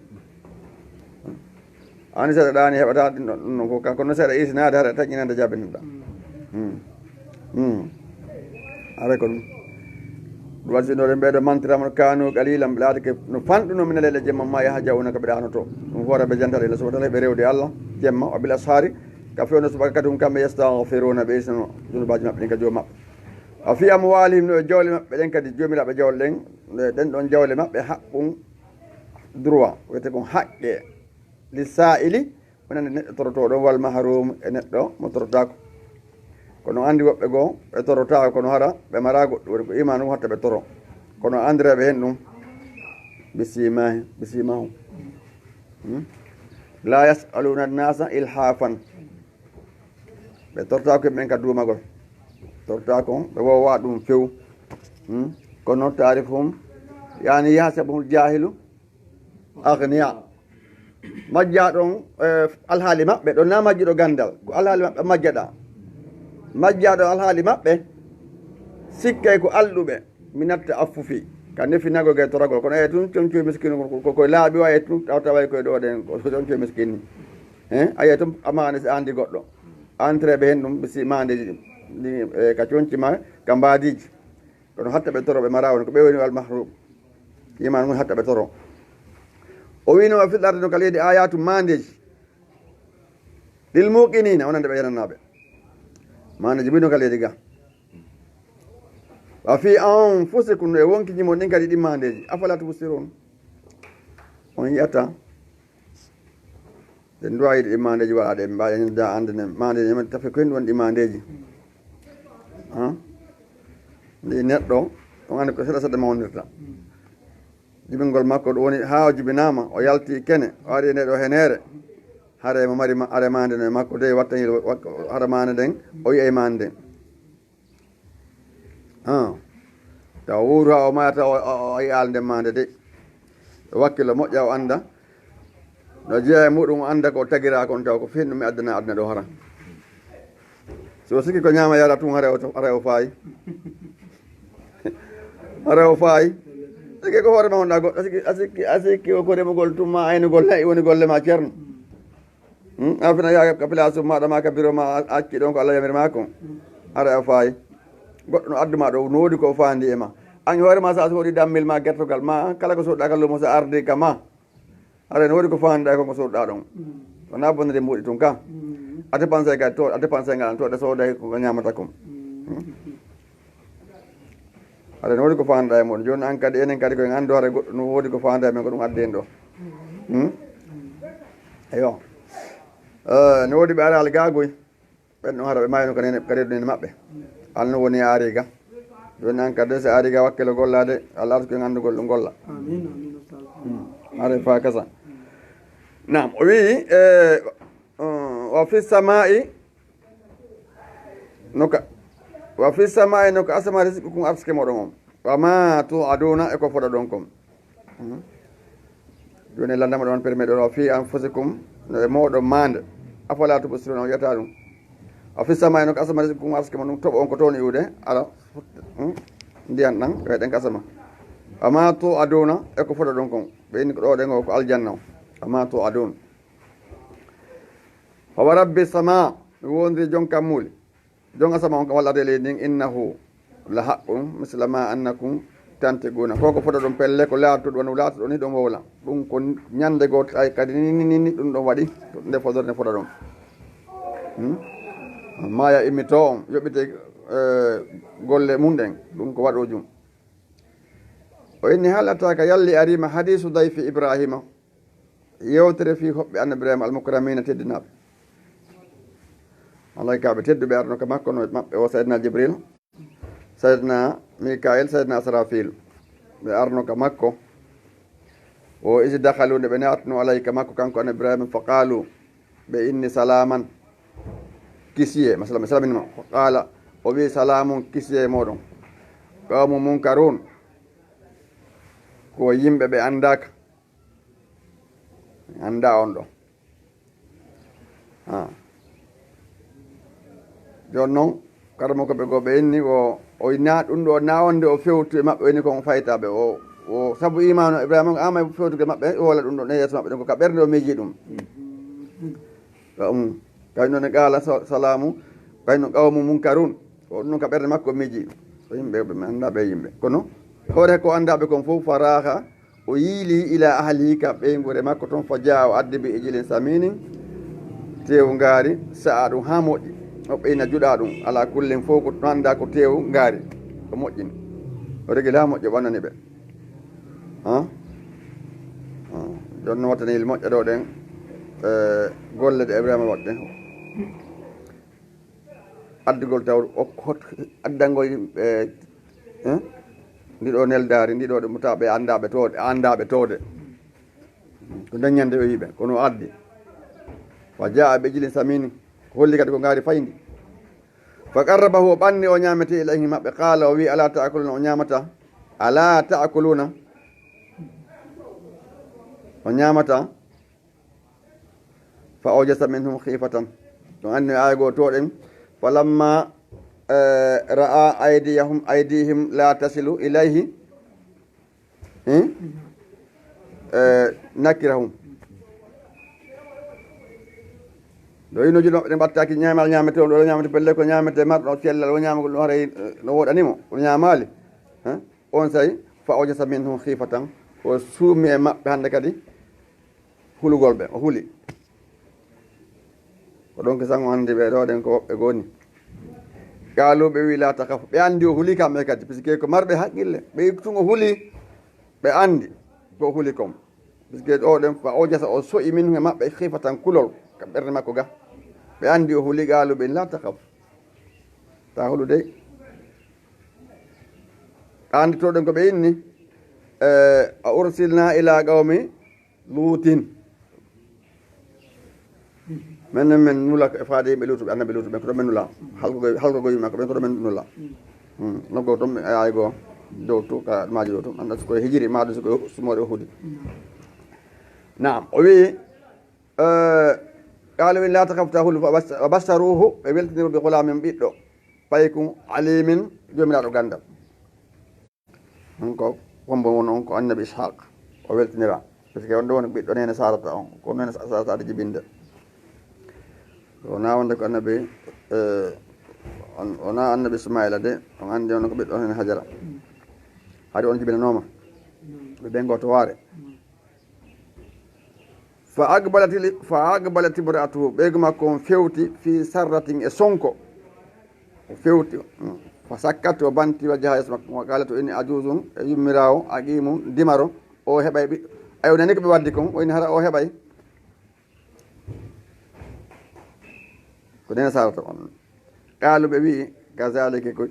ani seeɗa ɗani heɓata ɗin ɗon ɗum noon ko kono seeɗa isinade haɗa taƴƴinande jabinneɗa ara ko ɗum ɗum waɗi sinore mbeɗo mantirama kanu qalilan ɓe laatake no fanɗuno mine leyɗe jemma ma yaha jawna ko ɓe ɗanoto ɗum hoore ɓe jantata ila subahana ɓe rewde allah jemma o bila ashari ka fewno subaka kadi hum kamɓe yastahfiruna ɓe isno junubaji maɓɓe ɗin ka joom maɓɓe a fiyama walihim no e jawle maɓɓe ɗen kadi jomiraɓe jawle ɗen ɗen ɗon jawle maɓɓe haɓɓum droit wiyete kon haqqe lissa'ili wonande neɗɗo torotoɗo wal mahrum e neɗɗo mo torotako kono andi woɓɓe goo ɓe torotako kono hara ɓe mara goɗɗo woni ko iman ɗum hatta ɓe toro kono andireɓe hen ɗum bisimahum la yasaluna nnasa ilhafan ɓe torotako ɓen ka duumagol torotako ɓe wowa ɗum few kono tarifum yani yahsabul jahilu agniya majja ɗon alhaali maɓɓe ɗon na majjiɗo gandal ko alhaali maɓɓe majjaɗa majjaɗo alhaali maɓɓe sikkay ko alɗuɓe mi natta affufi ka nefinago gay toragol kono e tun con coy miskine koye laaɓi wa e tun taway koye ɗo ɗen con coy miskine ni aye tum amane si andi goɗɗo entréɓe hen ɗum si mandeji ɗi ka concima ka mbadiji kono hatta ɓe toro ɓe mara woni ko ɓe woni almahrum iman mum hatta ɓe toro o wino wa fiɗɗarde no ka leydi ayatu mandeji ɗil muqinina wonande ɓe yananaɓe mandeji mbino ka leydi ga wa fi anfusikum e wonkijimon ɗin kadi ɗi mandeji afala tubsirun on yiyata ɗe duwa yiɗi ɗi mandeji waɗaɗe mbaɗa andene mandeji men tafi koyen won ɗi mandeji ndi neɗɗo on andi ko seeɗa seeɗa mawnirta jibingol makko ɗo woni ha o jibinama o yalti kene o ari nde ɗo henere hare mo mari are mande no makko de watta hil hara mande nden o yi e mande taw wuuru ha o mayata o yi alde mande de wakkilo moƴƴa o anda no jeeya e muɗum o anda ko tagira kon taw ko fin ɗum mi addana aduna ɗo hara so sikki ko ñama yara tun hare o faayi hare o faayi sike ko hoore ma wonɗa goɗɗo asikki o ko remugol tumma aynugol nayi woni golle ma ceerno a fina yaa ka place maɗa ma ka bureau ma acci ɗon ko Allah yamiri ma kon hare o faayi goɗɗo no adduma ɗo no woodi ko faandi e ma an hoore ma sa soodi dammil ma gertogal ma kala ko soɗɗa ka lumo sa ardi ka ma hare no woodi ko faandiɗa kon ko soɗɗa ɗon wona bonnede mbuuɗi tun ka a dépensé ga to a dépensé ngal to ɗe sooday ko ñamata kon hare no woodi ko faandiɗa e muɗum joni an kadi enen kadi koyen anndo hare goɗɗo no woodi ko faanda e men ko ɗum addi en ɗo eyo no woodi ɓe ara al gagoy ɓen ɗon hara ɓe mayno kadi nene maɓɓe alno woni ari ga joni an kadi so ari ga wakkilo gollade Allah artu koyen anndugol ɗum golla are fa kasa nam o wi wa fi samai noka wa fi samai no ko asama risque kum arske moɗon on wa ma tuaduna e ko foɗa ɗon kon joni landama ɗon permet ɗo wa fi anfusikum no e moɗon mande afala tubsiruna o wiyata ɗum wa fi samai no ko asama risque kum arske mo ɗum toɓo on ko toon iwde ala ndiyan ɗan weɗen ko asama wa ma tuaduna e ko foɗa ɗon kon ɓe inni ko ɗo ɗen o ko aljanna o wa ma tuaduna wa rabbi sama mi wondiri jon kammuli jon asama on kam wallade leydi ndin innahu la haqqum misla ma annakum tantiguna koko fota ɗum pelle ko laatuɗo won laatuɗo ni ɗon wowla ɗum ko ñande goo ay kadi ni ɗum ɗon waɗi nde fodorde ne fota ɗon maya immito on yoɓɓite golle mum ɗen ɗum ko waɗojum o inni haalataka yalli arima hadisu dayfi ibrahima yewtere fi hoɓɓe annabi ibrahima almukramina teddinaɓe malaikaɓe tedduɓe arno ko makko no maɓɓe o saydna jibril saydna mikael saydna asrafil ɓe arno ko makko o isi dakhalude ɓe natno alayka makko kanko annabi ibrahima fa qalu ɓe inni salaman kisiye masala mi salaminima fa qala o wi salamun kisiye moɗon qawmu munkarun ko yimɓe ɓe andaka anda on ɗo joni noon karamo koɓe goo ɓe inni o na ɗum ɗo na wonde o fewtu e maɓɓe woni kon faytaɓe o saabu imanu ibrahima ama fewtude maɓɓe wola ɗum ɗo ne yeeso maɓɓe ɗum ko ka ɓerde o miiji ɗum kañum noon e qaala salamu kañum qawmu munkarun ko ɗum ka ɓerde makko o miiji o yimɓe ɓe andaɓe yimɓe kono hoore ko andaɓe kon fof faraha o yiili ila ahlihi ka ɓeygure makko toon fo jaa o addi bi ijilin saminin tew ngaari sa'a ɗum ha moƴƴi o ɓeyna juɗa ɗum ala kullen fof ko anda ko tew ngaari ko moƴƴini o regil ha moƴƴi o ɓannani ɓe jonno wattanil moƴƴa ɗo ɗen golle ɗe Ibrahima waɗɗe addugol taw hot addangol yimɓe ndiɗo neldari ndiɗo ɗe mutaɓe andaɓe towde ko daññande o yiɓe kono addi wa jaa ɓe jilin samini ko holli kadi ko ngaari fayndi fa qarrabahu o ɓanni o ñamete ilayhi maɓɓe qala o wi ala taakuluna o ñamata ala taakuluna o ñamata fa awjasa minhum khifatan to anni aya goo toɗen falamma ra'a aydihim la tasilu ilayhi nakirahum ɗo inoji ɗo ɗe mbattaki ñamal ñamete on ɗo ñamete pelle ko ñamete marɗo cellal o ñamagol ɗum haray no woɗanimo o ñamali on sayi fa awjasa minhum khifatan o suumi e maɓɓe hannde kadi hulugol ɓe o huuli ko ɗon ke sango hannde ɓe ɗo ɗen ko woɓɓe goni kaluɓe wi la takaf ɓe andi o huuli kamɓe kadi puisque ko marɓe haqqille ɓe tun o huuli ɓe andi ko huuli kom puisque ɗo ɗen fa o jasa o soƴi min e maɓɓe khifatan kulol kam ɓerde makko ga ɓe andi o huuli galuɓe la takaf ta hulu dey andi to ɗen ko ɓe inni a ursilna ila qawmi lutin men nula faade yimɓe lutuɓe annaɓe lutuɓe ko ɗon men nula halkogo yimɓe ko ɓen ko ɗon men nula noggo toon ay goo dow to ka maji ɗo toon anda soko hijiri maɗum soko sumore o huudi naam o wi qala wi la takafta hulu wa bassaruhu ɓe weltiniro ɓe gulamin ɓiɗɗo paykum alimin jomiraɗo gandal on ko wombo won on ko annabi ishaq o weltinira par ce que on ɗo woni ɓiɗɗo nene sarata on ko nene sarata jibinde wona wonde ko annabi wona annabi ismaila de on andi on ko ɓiɗɗo hen hajara haade on jibinanoma ɓe ɓengo to waare fa aqbalat imra'atuhu ɓeygu makko on fewti fi sarratin e sonko o fewti fa sakkati o banti wajjaha yeeso makko o qala to inni ajusum e yummirawo aqimum dimaro o heɓay ɓiɗɗo ayo nani ko ɓe waddi kon o inni hara o heɓay ko nene sarata on qaaluɓe wi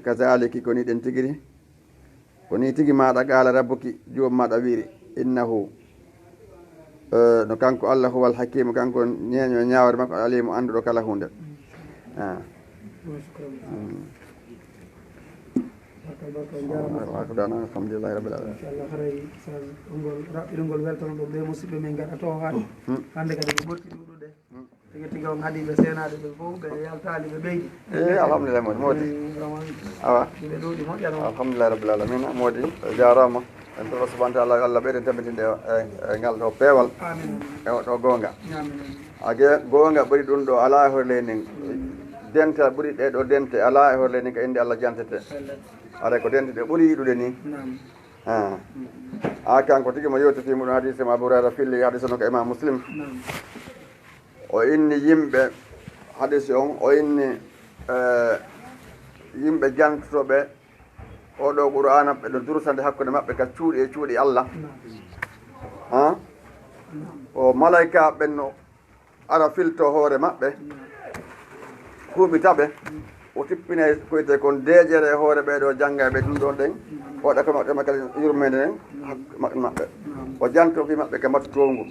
kazaliki ko ni ɗen tigiri ko ni tigi maɗa qaala rabbuki joom maɗa wiiri innahu no kanko Allah huwal hakimu kanko ñeeño e ñawre makko alimu anduɗo kala hunde alhamdulillahi rabbil alamin inchallah haray sage ngol raɓɓirngol weltono ɗo ɓe musidɓe men gaɗa to haade hannde kadi ɓe ɓotti ɗuɗude tigi tigi on haadi ɓe senade ɓe fof ɓe yaltali ɓe ɓeydi alhamdulillah modi awa ɓe ɗuuɗi moƴƴano alhamdulillah rabbil alamin modi jarama en to subhanahu wa ta'ala Allah ɓeyden tabitinde e ngal ɗo peewal e ɗo gonga age gonga ɓuri ɗum ɗo ala e horle nin dente ɓuri ɗe ɗo dente ala e horle nin ko inde Allah jantete aɗa ko dente ɗe ɓuri yiɗude ni a kanko tigi mo yewtiti muɗum hadise ma Abu Hurayra filli hadise no ko imam Muslim o inni yimɓe hadise on o inni yimɓe jantotoɓe oɗo qur'ana ɓe ɗo dursande hakkude maɓɓe ka cuuɗi e cuuɗi Allah o malayka ɓenno ara filto hoore maɓɓe huuɓitaɓe o tippine koyte kon deejere e hoore ɓeɗo jangga ɓe ɗum ɗon ɗen oɗa ko maɓɓe kadi yurmede nden maɓɓe o janto fi maɓɓe ka matu tongu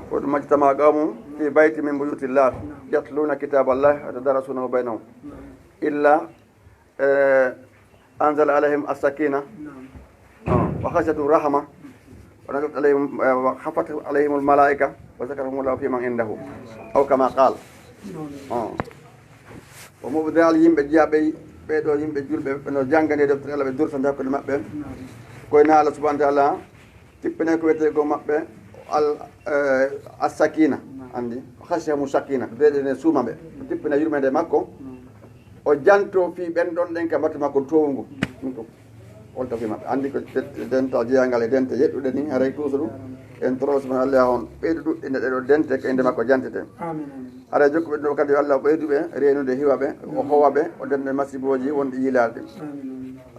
ko ɗum majtama qawmum fi bayti min buyutillah yatluna kitaballah wa tadarasunahu baynahum illa anzala alayhim as-sakina wa khashatu rahma wa nazalat alayhim wa khafat alayhim al-malaika wa zakarahum Allah fi man indahu aw kama qala o mo dal yimɓe jiyaɓe ɓeɗo yimɓe julɓe no janggane deftere Allah ɓe dursande hakkude maɓɓe koyna Allah subhanahu wa ta'ala tippine ko wiyete ko maɓɓe as-sakina andi khashiyahum sakina deɗene suumaɓe tippine yurmede makko o janto fi ɓen ɗon ɗen ka mbatta makko towngu ɗum ɗum holto fi maɓɓe andi ko denta jeeyangal e dente yeɗɗuɗe ni haray toujours en toro subhana Allah on ɓeydu ɗuɗɗinde ɗeɗo dente ko inde makko jantete haray jokkuɓe ɗo kadi Allah ɓeyduɓe reenude hiwaɓe o howaɓe o dende masiboji wonɗi yiilade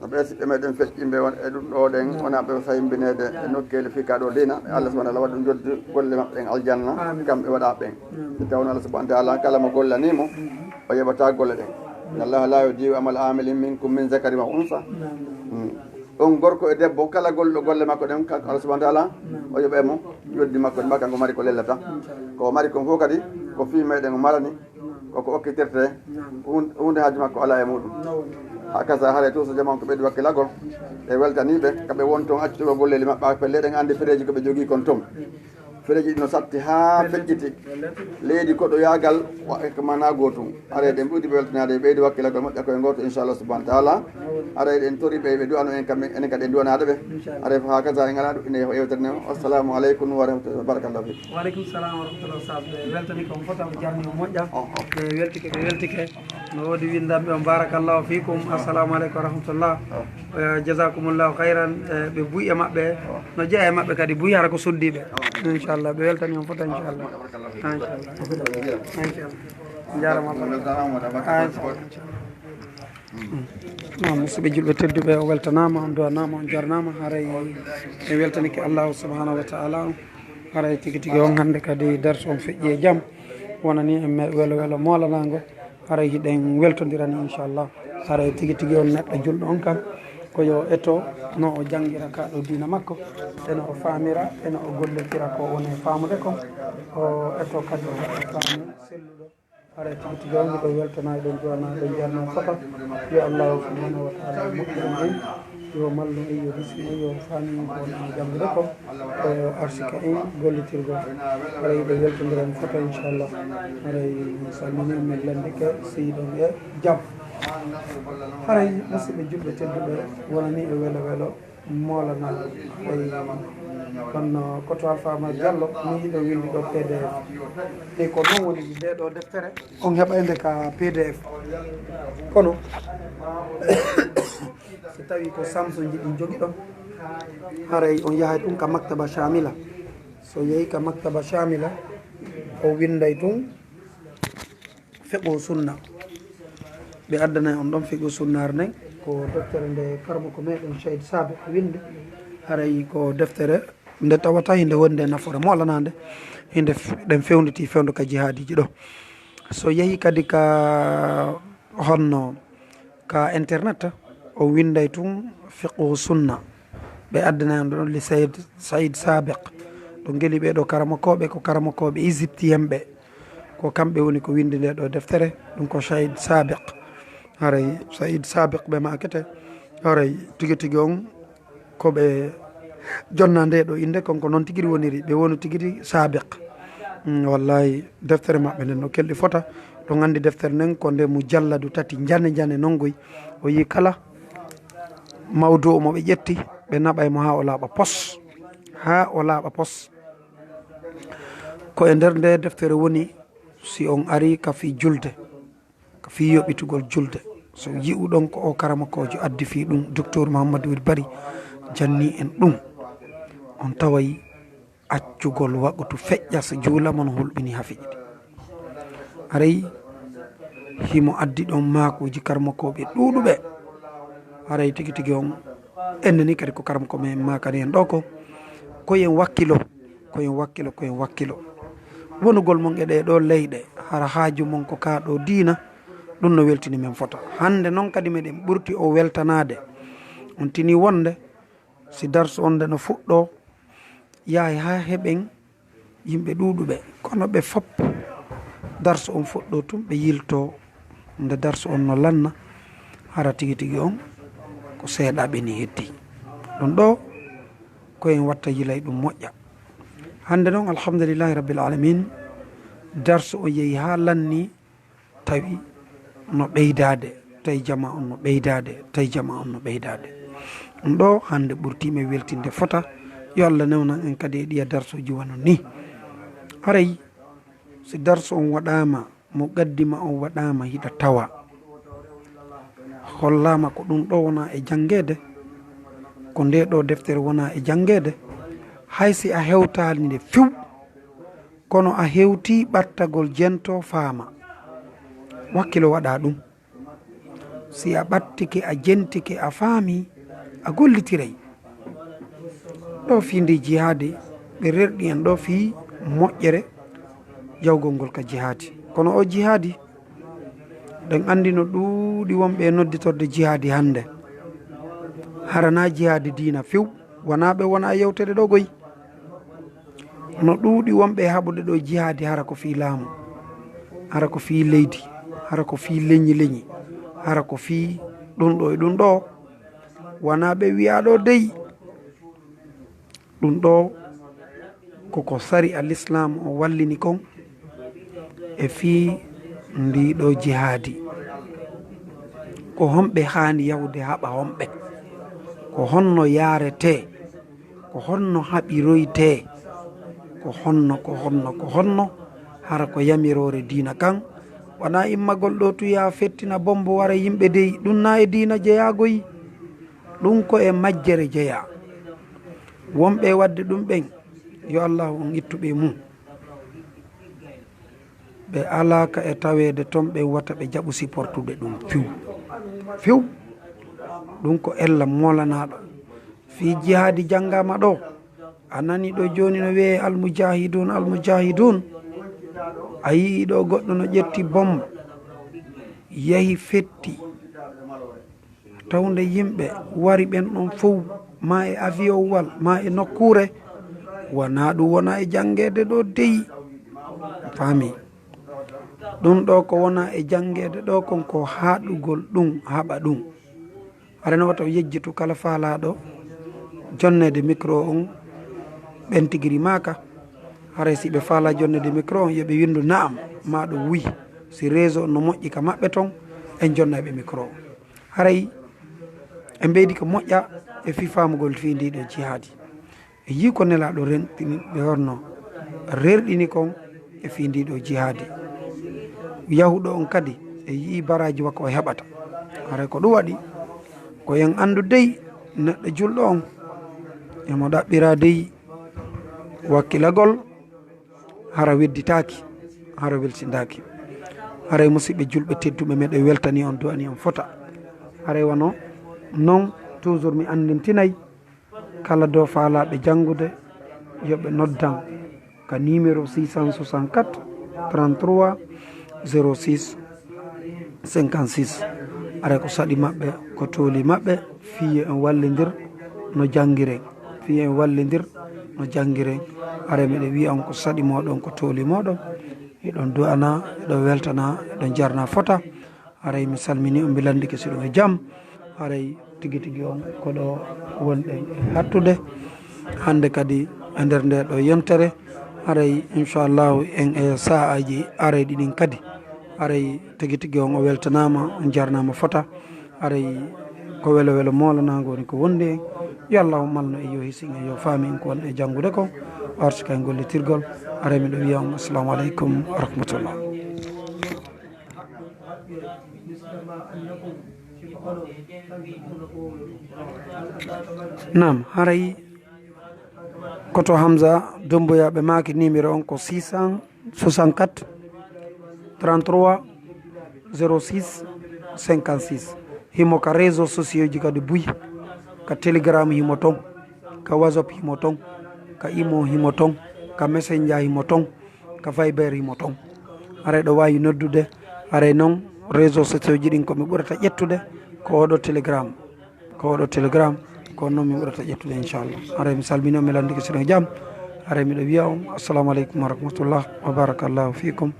ɓe meɗen feƴƴimɓe won e ɗum ɗo ɗen wona ɓe fayimbinede e nokkeli fika ɗo dina Allah subahana taala waɗa ɗum joddi golle maɓɓe ɗen aljanna kamɓe waɗa ɓen so tawno Allah subahana taala kala mo gollanimo o yeɓata golle ɗen Allah la yudiu amal amilin minkum min zakari wa unsa on gorko e debbo kala golɗo golle makko ɗen kanko Allah subahana taala o yoɓemo yoddi makko ɗma kanko mari ko lellata ko mari kon fof kadi ko fi meɗen o marani koko okkitirte hunde haaju makko ala e muɗum ha kasa haare tout so jaman ko ɓeydi wakkilagol e weltaniɓe kamɓe won toon accuɗo golleli maɓɓe pelle ɗen andi fereji koɓe jogui kon toon fereji ɗi no satti ha feƴƴiti leydi koɗo yagal ko mana gotum ara ɗen ɓuydi ɓe weltanade ɓeydi wakkilagol moƴƴa koye goto inchallah subahana taala ara en tori ɓe duwano en kamɓe enen kadi en duwanaɗo ɓe ara ha kasa en ala ɗum ine yewtere nde assalamu aleykum wa rahmatullah barakallahu fik waaleykum salam wa rahmatullah sahab ɓe weltani ko fota ko jarni o moƴƴa ɓe weltike no woodi windanɓe on barakallahu fikum assalamu aleykum wa rahmatullah jasakumullahu hayran ɓe buy e maɓɓe no jeeya e maɓɓe kadi buy hara ko suddiɓe inchallah ɓe weltani on fota inchallah inchallah jarama musidɓe julɓe tedduɓe o weltanama on duwanama on jarnama haray e weltanike allahu subhanahu wa taala haray tigui tigui on hande kadi darso on feƴƴi e jaam wonani en welo welo molanago haray hiɗen weltodirani inchallah haray tigui tigui on neɗɗo julɗo on kam ko yo eto no o jangguira kaɗo dina makko eno o famira eno o gollodira ko woni famude ko o eto kadi o heɓa faamu selluɗo haray tigui tigui on miɗo weltanayi ɗon jowna ɗon jarno fota yo allahu subhanahu wa taala moƴƴiren en yo mallu en yo bismi yo faami ko woni janggude ko arsika en gollitirgol haray yiɗo weltodiren fota inchallah haray salmini min landike seyiɗon e jaam haray musidɓe julɓe tedduɓe wonani e welo welo molana ay kono koto alfama diallo mi yiɗo windi ɗo pdf e ko noon woni ndeɗo deftere on heɓayde ka pdf kono so tawi ko samso jiɗi jogui ɗon haray on yahay ɗum ka maktaba chamila so yeehi ka maktaba chamila o winday tun feɓo sunna ɓe addana on ɗon figo sunnare nden ko deftere nde karmo ko meɗen cheyde sabe winde haray ko deftere nde tawata hinde wonde nafoore molanade hinde ɗen fewniti fewdo ka jihadiji ɗo so yeehi kadi ka honno ka internet o winday tun fiqhu sunna ɓe addana on ɗon li saïd sabiq ɗo gueli ɓeɗo karamakoɓe ko karamakoɓe égyptien ɓe ko kamɓe woni ko windi nde ɗo deftere ɗum ko saïd sabiq haray saïd sabiq ɓe makete haray tigui tigui on koɓe jonna nde ɗo inde konko noon tigui woniri ɓe woni tigui sabiq wallahi deftere mabɓe nden no kelɗi fota ɗo gandi deftere nden ko nde mo jalladu tati jane jane nongoy o yi kala mawdo o moɓe ƴetti ɓe naɓaymo ha o laaɓa pos ko e nder nde deftere woni si on ari ka fi julde ka fi yoɓitugol julde so yi'uɗon ko o karamakojo addi fi ɗum docteur Mouhamadou Wid Bari janni en ɗum on taway accugol waɓutu feƴƴa so juulamon hulɓini ha fiƴiɗi aray himo addi ɗon makuji karmakoɓe ɗuɗuɓe haray tigui tigui on enneni kadi ko karmako men makani en ɗo ko koyen wakkilo wonugol mon e ɗe ɗo leyɗe hara haaju mon ko kaɗo diina ɗum no weltini men fota hande noon kadi meɗen ɓurti o weltanade on tini wonde si darso on nde no fuɗɗo yahay ha heɓen yimɓe ɗuɗuɓe kono ɓe fop darso on fuɗɗo tum ɓe yilto nde darso on no lanna hara tigui tigui on ko seeɗaɓe ni heddi ɗum ɗo koyen watta yilay ɗum moƴƴa hande noon alhamdulillahi rabbil alamin darso o yeehi ha lanni tawi no ɓeydade tawi jama on no ɓeydade ɗum ɗo hande ɓurtime weltinde fota yo Allah newnan en kadi e ɗiya darsoji wano ni haray si darso on waɗama mo gaddima on waɗama hiɗa tawa hollama ko ɗum ɗo wona e janggede ko nde ɗo deftere wona e janggede haysi a hewtali nde few kono a hewti ɓattagol jento faama wakkilo waɗa ɗum si a ɓattike a jentike a faami a gollitiray ɗo fi ndi jihadi ɓe rerɗi en ɗo fi moƴƴere jawgol ngol ka jihadi kono o jihadi ɗen andi no ɗuuɗi wonɓe nodditorde jihadi hande harana jihadi dina few wona ɓe wona yewtede ɗo goyi no ɗuuɗi wonɓe haɓude ɗo jihadi hara ko fi laamu hara ko fi leydi hara ko fi leñi leñi hara ko fi ɗum ɗo e ɗum ɗo wona ɓe wiya ɗo dey ɗum ɗo koko sari al islam o wallini kon e fi ndiɗo jihadi ko homɓe hani yahude haɓa homɓe ko honno yarete ko honno haɓiroyte ko honno hara ko yamirore dina kan wona immagol ɗo tuya fettina bombo wara yimɓe dey ɗum na e dina jeeyagoyi ɗum ko e majjere jeeya wonɓe wadde ɗum ɓen yo allah on ittuɓe mum ɓe alaka e tawede toon ɓe wata ɓe jaɓu supportude ɗum few ɗum ko ella molanaɗo fi jihadi janggama ɗo a nani ɗo joni no wiye almujahidun a yii ɗo goɗɗo no ƴetti bombe yahi fetti tawde yimɓe wari ɓen ɗon fof ma e avion wal ma e nokkure wona ɗum wona e janggede ɗo deyi faami ɗum ɗo ko wona e janggede ɗo kon ko haɗugol ɗum haɓa ɗum aɗana wata yejjitu kala faalaɗo jonnede micro on ɓen tigiri maka haray si ɓe faala jonnede micro on yoɓe windu naam maɗo wi si réseau no moƴƴi ka maɓɓe ton en jonnaɓe micro on haray e mbeydi ko moƴƴa e fi famugol fi ndiɗo jihadi e yi ko nelaɗo rentini ɓe horno rerɗini kon e fi ndiɗo jihadi yahuɗo on kadi e yii baraji makko o heɓata haray ko ɗum waɗi ko yen andu dey neɗɗo julɗo on emo ɗaɓɓira dey wakkilagol hara wedditaki hara weltidaki haray musidɓe julɓe tedduɓe meɗen weltani on du'ani on fota haray wono non toujours mi andintinayi kala dow faalaɓe janngude yoɓe noddan ka numéro 664 33 06 56 aray ko saɗi maɓɓe ko tooli maɓɓe fiye en wallidir no janggiren fiye en wallidir no janggiren aray miɗe wiya on ko saɗi moɗon ko tooli moɗon eɗon du'ana eɗon weltana eɗon jarna fota aray mi salmini on mbilandike siɗum e jaam aray tigi tigi on koɗo wonɗen e hattude hande kadi e nder nde ɗo yontere aray inchallahu en e sa'aji aray ɗiɗin kadi aray tigi tigi on o weltanama on jarnama fota aray ko welo welo molanago woni ko wondi en yo allah malno e yo hisin e yo faami en ko won e janggude ko arti kay gollitirgol aray miɗo wiya on assalamu aleykum wa rahmatullah nam haray koto Hamza Domboyaɓe maki numéro on ko 664 33 06 56 himo ka réseau sociaux ji kadi buy ka télégramme himo ton ka whatsapp himo ton ka imo himo ton ka messenger himo ton ka viber himo ton aray ɗo wawi noddude aray noon réseau sociaux ji ɗin komi ɓurata ƴettude ko oɗo télégramme ko noon mi ɓurata ƴettude inchallah aray mi salmini on mi landike sino jaam aray miɗo wiya on assalamu aleykum wa rahmatullah wa barakallahu fikum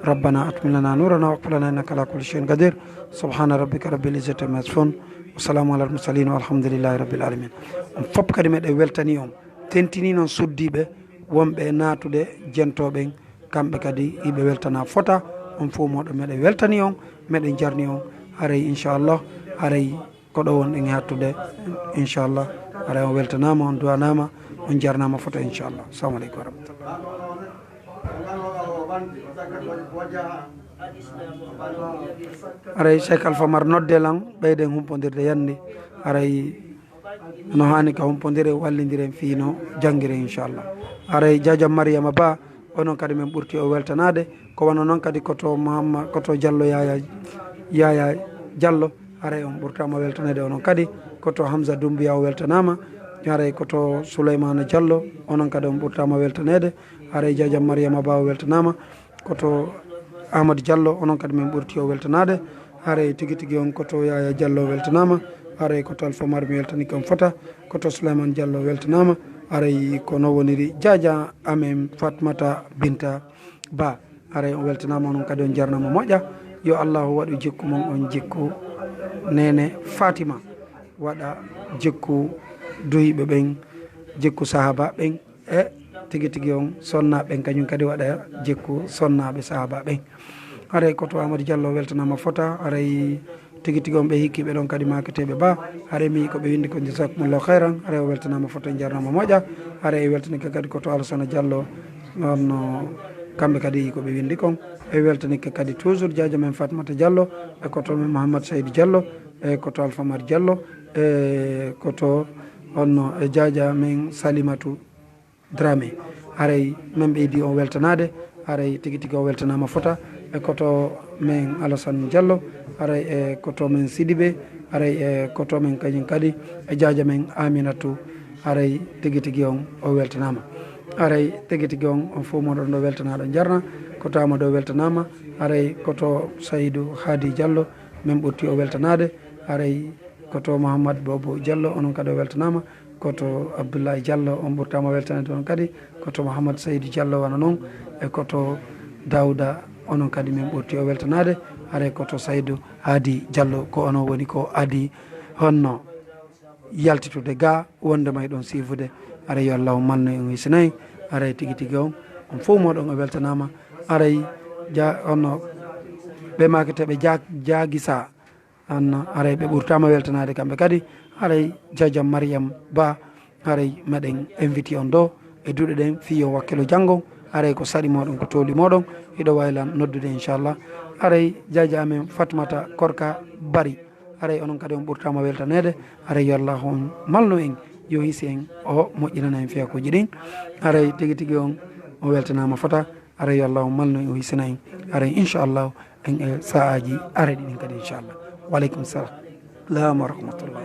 ربنا أتمم لنا نورنا واغفر لنا إنك على كل شيء قدير سبحان ربك رب العزة عما يصفون وسلام على المرسلين والحمد لله رب العالمين فوب كadi meɗe weltani on tentini noon suddiɓe wonɓe natude jentoɓen kamɓe kadi yiɓe weltana fota on fof moɗo meɗe weltani on meɗen jarni on haray inchallah haray koɗo won en hattude inchallah haray on weltanama on duwanama on jarnama fota inchallah assalamu aleykum wa rahmatullah aray Cheikh Alpha Mar noddelan ɓeyden humpodirde yande aray no hani ka humpodire wallidiren fiino jangguire inchallah aray Diadia Mariama Ba onon kadi min ɓurti o weltanade ko wona noon kadi koto Diallo Yaya Diallo haray on ɓurtama weltanede onon kadi koto Hamza Doumbia o weltanama, haray koto Souleymane Diallo onon kadi on ɓurtama weltanede, haray Diadiam Mariama Ba o weltanama, koto Amadou Diallo onon kadi min ɓurti o weltanade, haray tigui tigui on koto Yaya Diallo o weltanama, haray koto Alpha Mar mi weltanike on fota, koto Souleymane Diallo o weltanama, haray kono woniri Diadia Amen Fatmata Binta Ba, haray on weltanama onon kadi on jarnama moƴƴa. Yo allahu waɗu jikku mon on jikku nene Fatima, waɗa jikku duyiɓe ɓen, jikku sahaba ɓen, e tigui tigui on sonnaɓe ɓen kañum kadi waɗa jikku sonnaɓe sahaba ɓen. Haray koto Amadou Diallo weltanama fota, haray tigui tigui on ɓe hikkiɓe ɗon kadi maketeɓe Ba, haray mi ko ɓe windi ko jasakumullahu khairan, haray o weltanama fota e jarnama moƴƴa. Haray e weltanike kadi koto Alassane Diallo on kamɓe kadi ko ɓe windi kon, e weltanike kadi toujours Diadia men Fatmata Diallo, e koto men Mouhammad Saydou Diallo, e koto Alpha Mar Diallo, e koto onno e Diadia men Salimatu Dramé, haray men ɓeydi o weltanade, haray tigui tigui o weltanama fota, e koto men Alassane Diallo, haray e koto men Sidibé, haray e koto men kañum kadi e Diadia men Aminatou, haray tigui tigui on o weltanama, haray tigui tigui on fof moɗon ɗo weltanaɗo jarna, koto Amadou o weltanama, haray koto Saydou Hadi Diallo min ɓurti o weltanade, haray koto Mouhammad Bobo Diallo onon kadi o weltanama, koto Abdoulaye Diallo on ɓurtama weltanade on kadi, koto Mouhammad Saydou Diallo wana noon, e koto Dawda onon kadi min ɓurti o weltanade, haray koto Saydou Hadi Diallo ko onon woni ko adi honno yaltitude ga wondema e ɗon sifude, haray yo Allah malno en hisinayi, haray tigui tigui on fof moɗon o weltanama, haray onno ɓe maketeɓe jaguisa anno haray ɓe ɓurtama weltanade kamɓe kadi, haray Diadiam Mariam Ba, haray meɗen invité on ɗo e duuɗe ɗen fiyo wakkilo janggo, haray ko saɗi moɗon ko toli moɗon iɗo waylan noddude Inchallah, haray Diadia amen Fatmata Korka Bari, haray onon kadi on ɓurtama weltanede, haray yo Allah on malno en yo hisi en o moƴƴinana en fiyakuji ɗin, haray tigui tigui on o weltanama fota, haray yo Allah on malno en o hisina en, haray Inchallah en e saaji araɗi ɗin kadi Inchallah. Waleykum salam wa rahmatullah.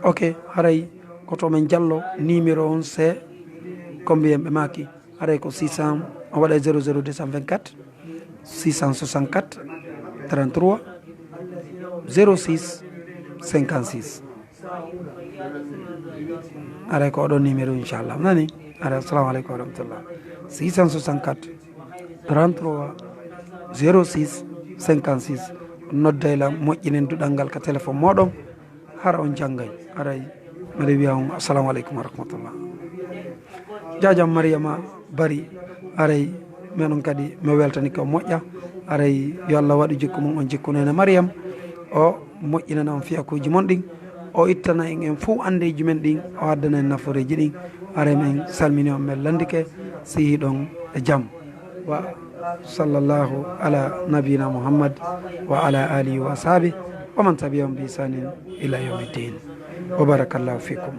Ok, haray koto men Diallo numéro on c'est combien ɓe maki, haray ko 600 on waɗa 00224 664 33 06 56, haray ko oɗon numéro Inchallah nani. Haray assalamu aleykum wa rahmatullah. 664 33 06 56 noddayla moƴƴinen duɗal ngal ka téléphone moɗon hara on janggay. Haray mbiɗa wiya on assalamu aleykum wa rahmatullah. Diadiam Mariama Bari, haray menon kadi mi weltani ko moƴƴa, haray yo Allah waɗu jikku mum on jikku nene Mariam o moƴƴinana on fiyakuji mon ɗin, o ittana en fof andeji men ɗin, o addana en naforeji ɗin, haray min salmini on min landike sihi ɗon e jaam. Wa sallallahu ala nabiyina Muhammad wa ala alihi wa ashabi wa man tabi'ahum bi ihsanin ila yawmiddin wa barakallahu fikum.